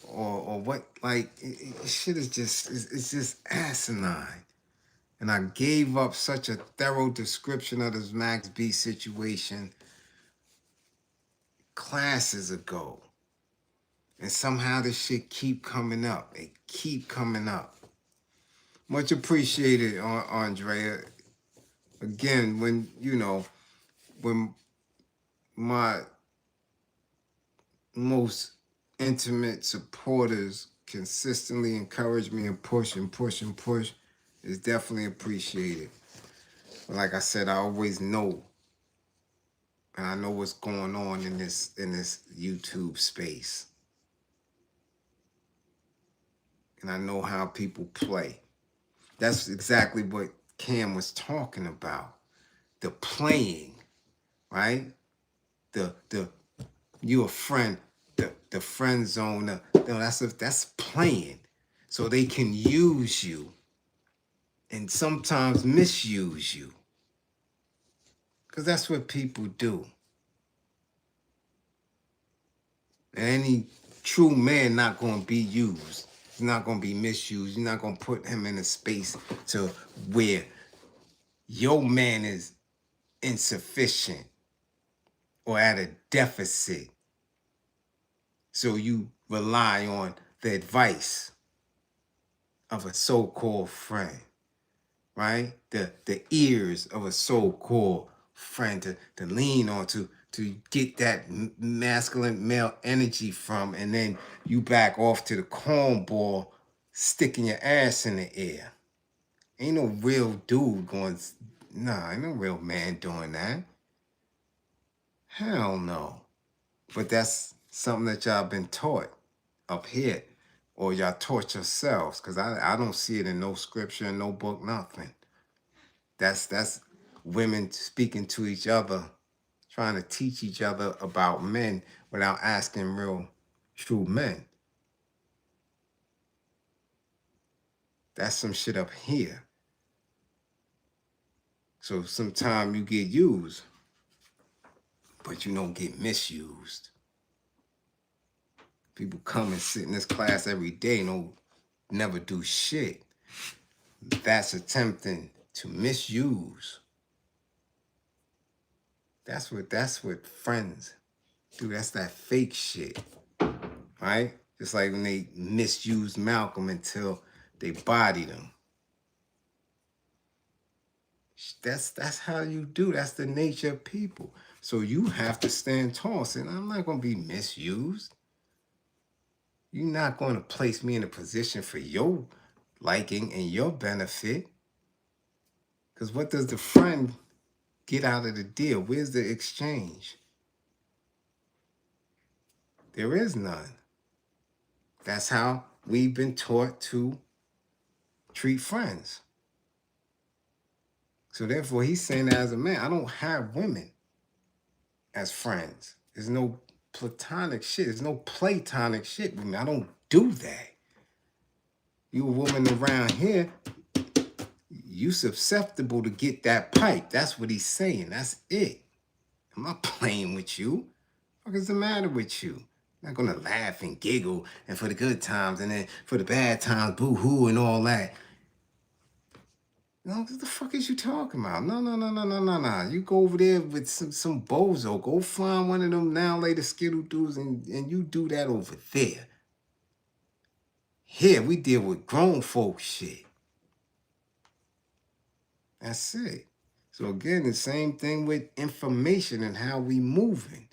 Or what, like, shit is just, it's just asinine. And I gave up such a thorough description of this Max B situation classes ago. And somehow this shit keep coming up. It keep coming up. Much appreciated, Andrea. Again, when my most intimate supporters consistently encourage me and push, it's definitely appreciated. But like I said, I always know, and I know what's going on in this YouTube space. And I know how people play. That's exactly what Cam was talking about. The playing, right? The you a friend. the friend zone. No, that's playing, so they can use you and sometimes misuse you, because that's what people do. And any true man not going to be used. He's not going to be misused. You're not going to put him in a space to where your man is insufficient or at a deficit. So you rely on the advice of a so-called friend, right? The ears of a so-called friend to lean on, to get that masculine male energy from, and then you back off to the cornball sticking your ass in the air. Ain't no real dude going, nah, ain't no real man doing that. Hell no. But that's something that y'all been taught up here, or y'all taught yourselves, because I don't see it in no scripture, no book, nothing. That's women speaking to each other, trying to teach each other about men without asking real, true men. That's some shit up here. So sometimes you get used, but you don't get misused. People come and sit in this class every day and don't never do shit. That's attempting to misuse. That's what friends do. That's that fake shit, right? Just like when they misused Malcolm until they bodied him. That's how you do. That's the nature of people. So you have to stand tall. Saying, I'm not going to be misused. You're not going to place me in a position for your liking and your benefit. Because what does the friend get out of the deal? Where's the exchange? There is none. That's how we've been taught to treat friends. So therefore, he's saying that as a man, I don't have women as friends. There's no platonic shit. There's no platonic shit with me. I don't do that. You a woman around here, you susceptible to get that pipe. That's what he's saying. That's it. I'm not playing with you. What is the matter with you? I'm not gonna laugh and giggle and for the good times and then for the bad times, boo-hoo and all that. No, what the fuck is you talking about? No. You go over there with some bozo. Go find one of them now later skittle dudes and you do that over there. Here, we deal with grown folk shit. That's it. So again, the same thing with information and how we moving.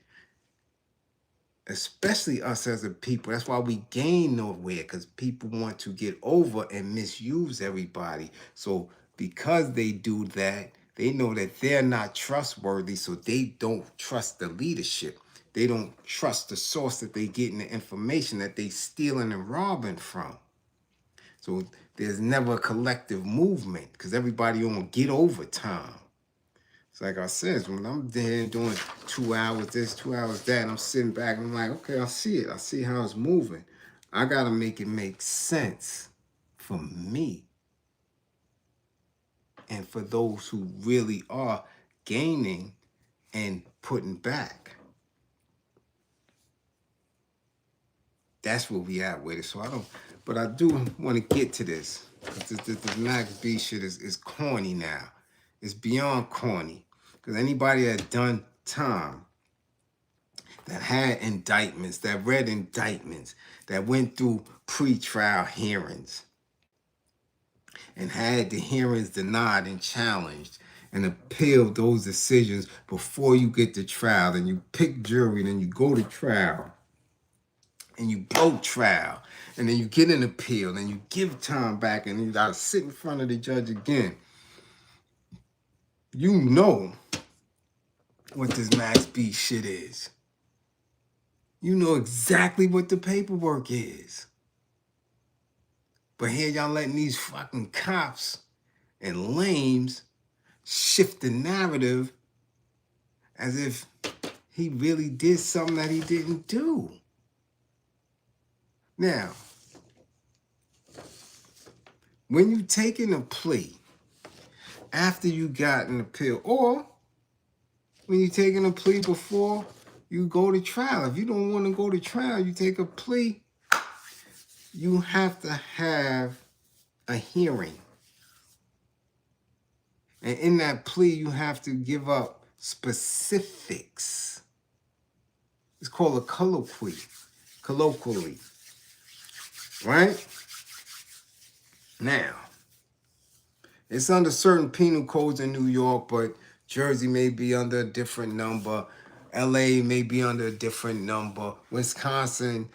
Especially us as a people. That's why we gain nowhere, because people want to get over and misuse everybody. So because they do that, they know that they're not trustworthy, so they don't trust the leadership. They don't trust the source that they getting the information that they stealing and robbing from. So there's never a collective movement, because everybody on get over time. It's like I said, when I'm there doing 2 hours this, 2 hours that, and I'm sitting back and I'm like, okay, I see it. I see how it's moving. I got to make it make sense for me and for those who really are gaining and putting back. That's where we at with it. So but I do want to get to this. This Max B shit is corny now. It's beyond corny. Because anybody that done time, that had indictments, that read indictments, that went through pre-trial hearings, and had the hearings denied and challenged, and appealed those decisions before you get to trial, and you pick jury, and then you go to trial, and you blow trial, and then you get an appeal, and you give time back, and you gotta sit in front of the judge again. You know what this Max B shit is. You know exactly what the paperwork is. But here y'all letting these fucking cops and lames shift the narrative as if he really did something that he didn't do. Now, when you taking a plea after you got an appeal, or when you taking a plea before you go to trial, if you don't want to go to trial, you take a plea, you have to have a hearing. And in that plea, you have to give up specifics. It's called a colloquially, right? Now, it's under certain penal codes in New York, but Jersey may be under a different number. LA may be under a different number. Wisconsin.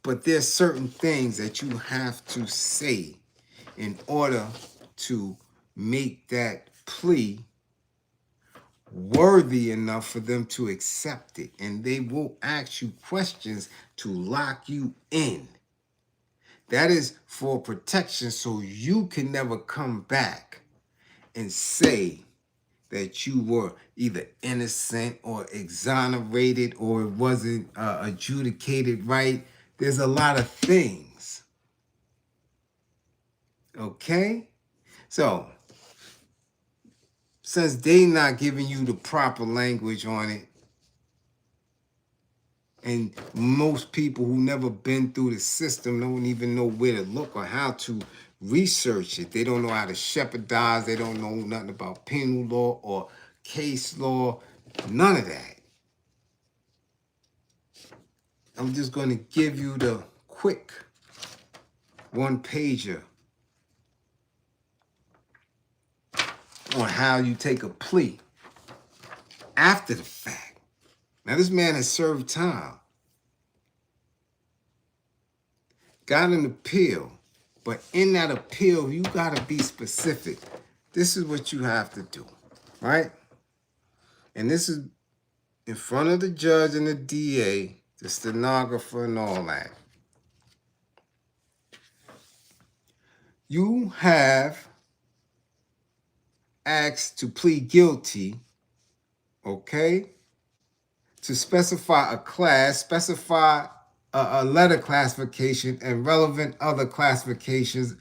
But there's certain things that you have to say in order to make that plea worthy enough for them to accept it. And they will ask you questions to lock you in. That is for protection, so you can never come back and say that you were either innocent or exonerated or it wasn't adjudicated right. There's a lot of things. Okay? So, since they not giving you the proper language on it, and most people who never been through the system don't even know where to look or how to research it. They don't know how to shepherdize. They don't know nothing about penal law or case law. None of that. I'm just going to give you the quick one-pager on how you take a plea after the fact. Now, this man has served time, got an appeal, but in that appeal, you got to be specific. This is what you have to do, right? And this is in front of the judge and the DA, the stenographer and all that. You have asked to plead guilty, okay? To specify a class, specify a letter classification and relevant other classifications,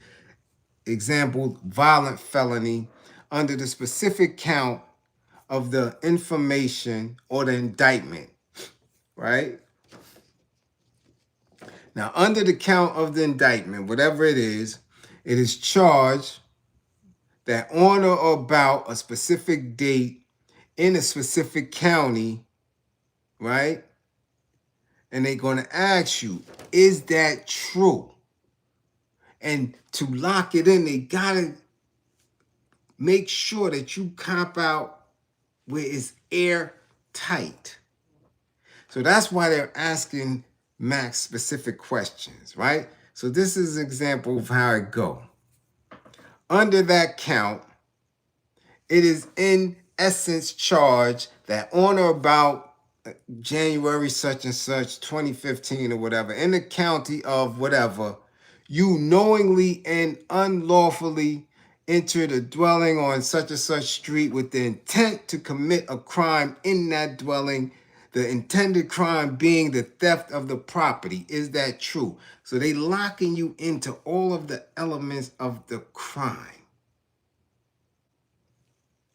example, violent felony, under the specific count of the information or the indictment, right? Now, under the count of the indictment, whatever it is charged that on or about a specific date in a specific county, right? And they're going to ask you, is that true? And to lock it in, they got to make sure that you cop out where it's airtight. So that's why they're asking Max specific questions, right? So this is an example of how it go. Under that count, it is in essence charged that on or about January such and such, 2015 or whatever, in the county of whatever, you knowingly and unlawfully entered a dwelling on such and such street with the intent to commit a crime in that dwelling, the intended crime being the theft of the property. Is that true? So they locking you into all of the elements of the crime.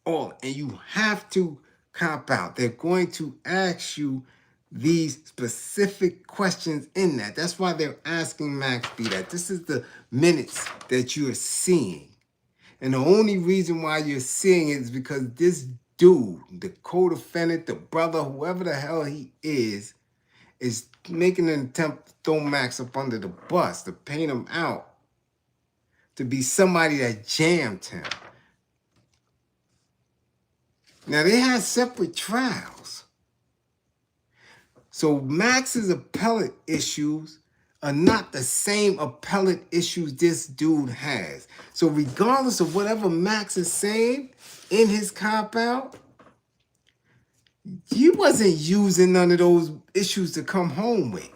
All, and you have to cop out. They're going to ask you these specific questions in that. That's why they're asking Max B that. This is the minutes that you're seeing. And the only reason why you're seeing it is because this dude, the co-defendant, the brother, whoever the hell he is making an attempt to throw Max up under the bus, to paint him out, to be somebody that jammed him. Now, they had separate trials. So Max's appellate issues are not the same appellate issues this dude has. So regardless of whatever Max is saying in his cop-out, he wasn't using none of those issues to come home with.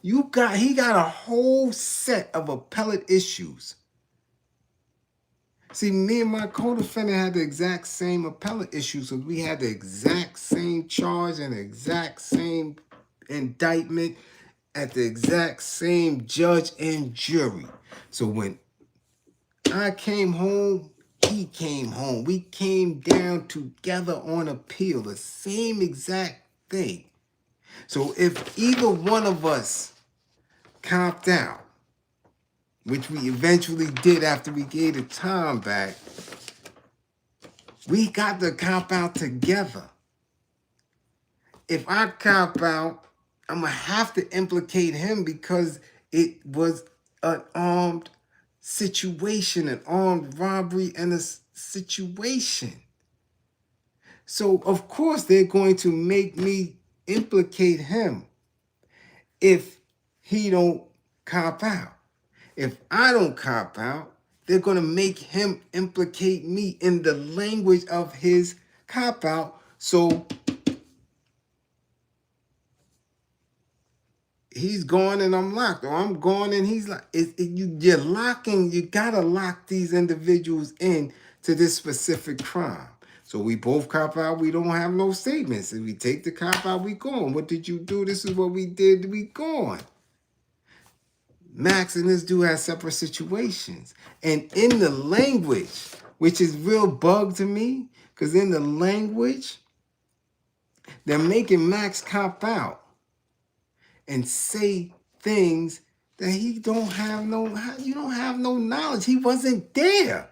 He got a whole set of appellate issues. See, me and my co-defendant had the exact same appellate issues, so we had the exact same charge and the exact same indictment at the exact same judge and jury. So when I came home, he came home. We came down together on appeal, the same exact thing. So if either one of us copped out, which we eventually did after we gave the time back, we got to cop out together. If I cop out, I'm going to have to implicate him because it was an armed situation, an armed robbery and a situation. So, of course, they're going to make me implicate him if he don't cop out. If I don't cop out, they're going to make him implicate me in the language of his cop out. So he's gone and I'm locked, or I'm gone and he's locked. You're locking, you got to lock these individuals in to this specific crime. So we both cop out, we don't have no statements. If we take the cop out, we gone. What did you do? This is what we did, we gone. Max and this dude have separate situations. And in the language, which is real bug to me, because in the language, they're making Max cop out and say things that he don't have you don't have no knowledge. He wasn't there.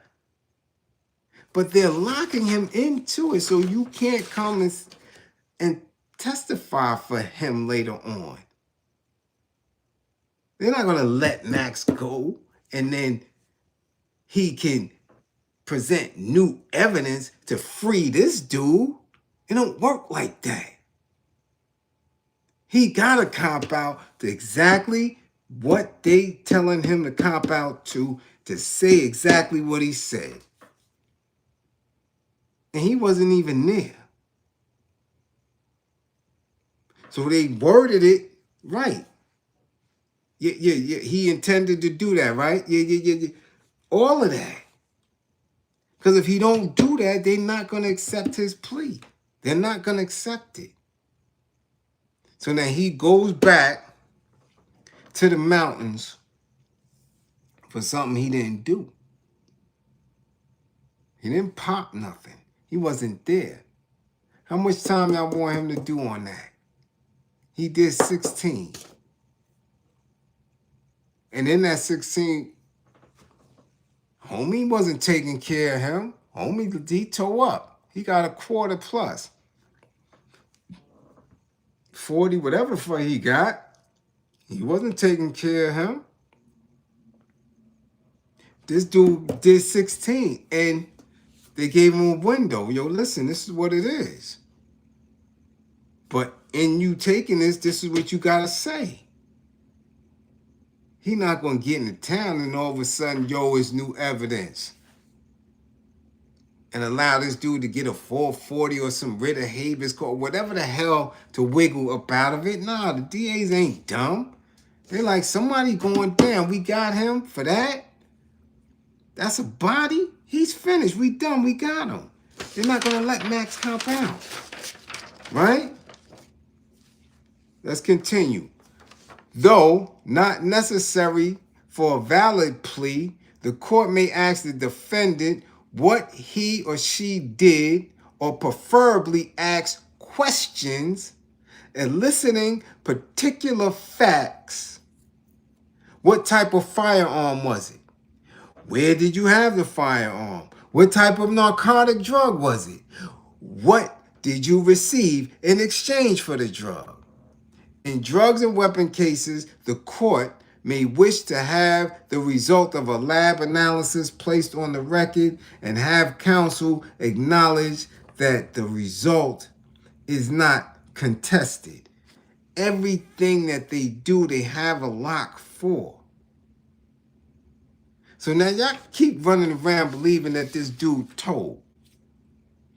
But they're locking him into it, so you can't come and testify for him later on. They're not going to let Max go and then he can present new evidence to free this dude. It don't work like that. He got to cop out to exactly what they telling him to cop out to say exactly what he said. And he wasn't even there. So they worded it right. Yeah. He intended to do that, right? Yeah. All of that. Because if he don't do that, they're not going to accept his plea. They're not going to accept it. So now he goes back to the mountains for something he didn't do. He didn't pop nothing. He wasn't there. How much time y'all want him to do on that? He did 16. And in that 16, homie wasn't taking care of him. Homie, he tore up. He got a quarter plus. 40, whatever for he got. He wasn't taking care of him. This dude did 16. And they gave him a window. Yo, listen, this is what it is. But in you taking this is what you got to say. He not going to get into town and all of a sudden, yo, it's new evidence. And allow this dude to get a 440 or some writ of habeas corpus, whatever the hell to wiggle up out of it. Nah, the DAs ain't dumb. They're like, somebody going down. We got him for that. That's a body. He's finished. We done. We got him. They're not going to let Max cop out. Right? Let's continue. Though not necessary for a valid plea, the court may ask the defendant what he or she did, or preferably ask questions eliciting particular facts. What type of firearm was it? Where did you have the firearm? What type of narcotic drug was it? What did you receive in exchange for the drug? In drugs and weapon cases, the court may wish to have the result of a lab analysis placed on the record and have counsel acknowledge that the result is not contested. Everything that they do, they have a lock for. So now y'all keep running around believing that this dude told.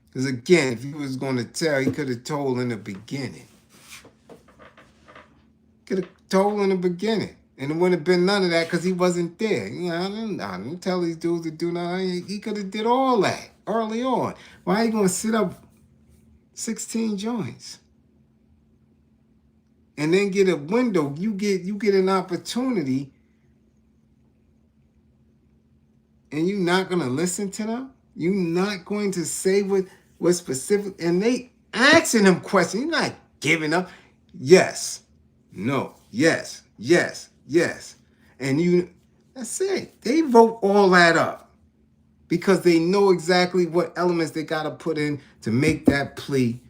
Because again, if he was going to tell, he could have told in the beginning. Could have told in the beginning. And it wouldn't have been none of that because he wasn't there. You know, I didn't tell these dudes to do nothing. He could have did all that early on. Why are you going to sit up 16 joints? and then get a window. You get an opportunity, and you're not gonna listen to them. You're not going to say what specific. And they asking them questions. You're not giving up. Yes, no, yes, yes, yes, and you. That's it. They wrote all that up because they know exactly what elements they gotta put in to make that plea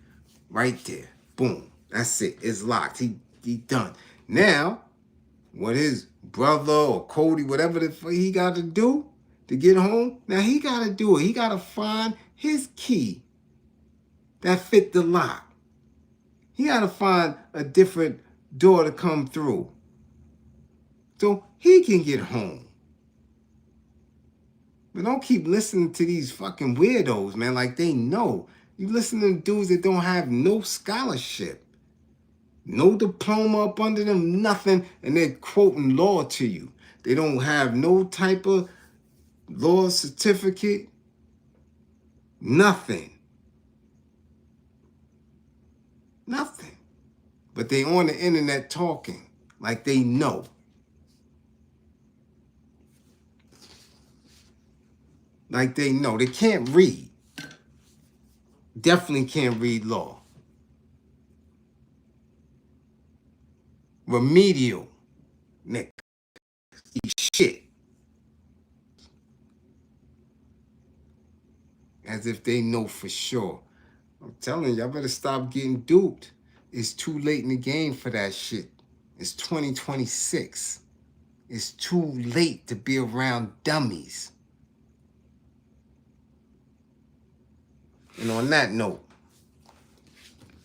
right there. Boom. That's it. It's locked. He done. Now, what his brother or Cody, whatever he got to do to get home, now he got to do it. He got to find his key that fit the lock. He got to find a different door to come through so he can get home. But don't keep listening to these fucking weirdos, man, like they know. You listen to dudes that don't have no scholarship. No diploma up under them, nothing, and they're quoting law to you. They don't have no type of law certificate, nothing. Nothing. But they on the internet talking like they know. Like they know. They can't read. Definitely can't read law. Remedial, nigga. Eat shit. As if they know for sure. I'm telling you, y'all better stop getting duped. It's too late in the game for that shit. It's 2026. It's too late to be around dummies. And on that note,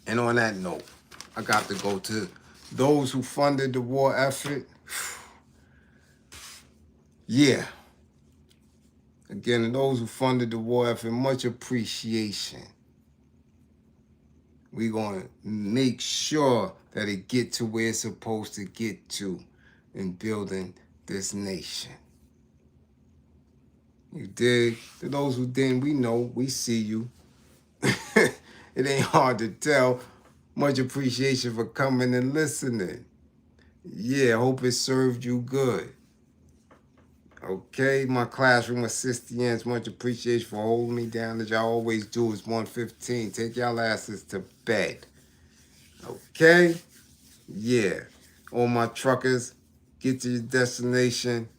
I got to go to those who funded the war effort. Yeah. Again, to those who funded the war effort, much appreciation. We're going to make sure that it get to where it's supposed to get to in building this nation. You dig? To those who didn't, we know, we see you. It ain't hard to tell. Much appreciation for coming and listening. Yeah, hope it served you good. Okay, my classroom assistants, much appreciation for holding me down as y'all always do. It's 1:15. Take y'all asses to bed. Okay? Yeah. All my truckers, get to your destination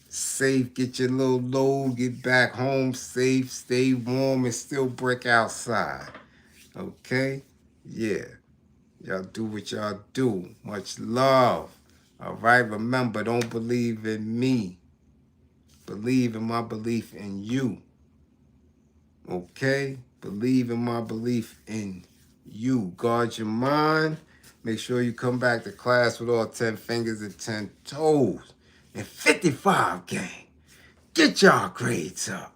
safe, get your little load, get back home safe, stay warm, and still brick outside. Okay? Yeah. Y'all do what y'all do. Much love. All right? Remember, don't believe in me. Believe in my belief in you. Okay? Believe in my belief in you. Guard your mind. Make sure you come back to class with all 10 fingers and 10 toes. And 55, gang. Get y'all grades up.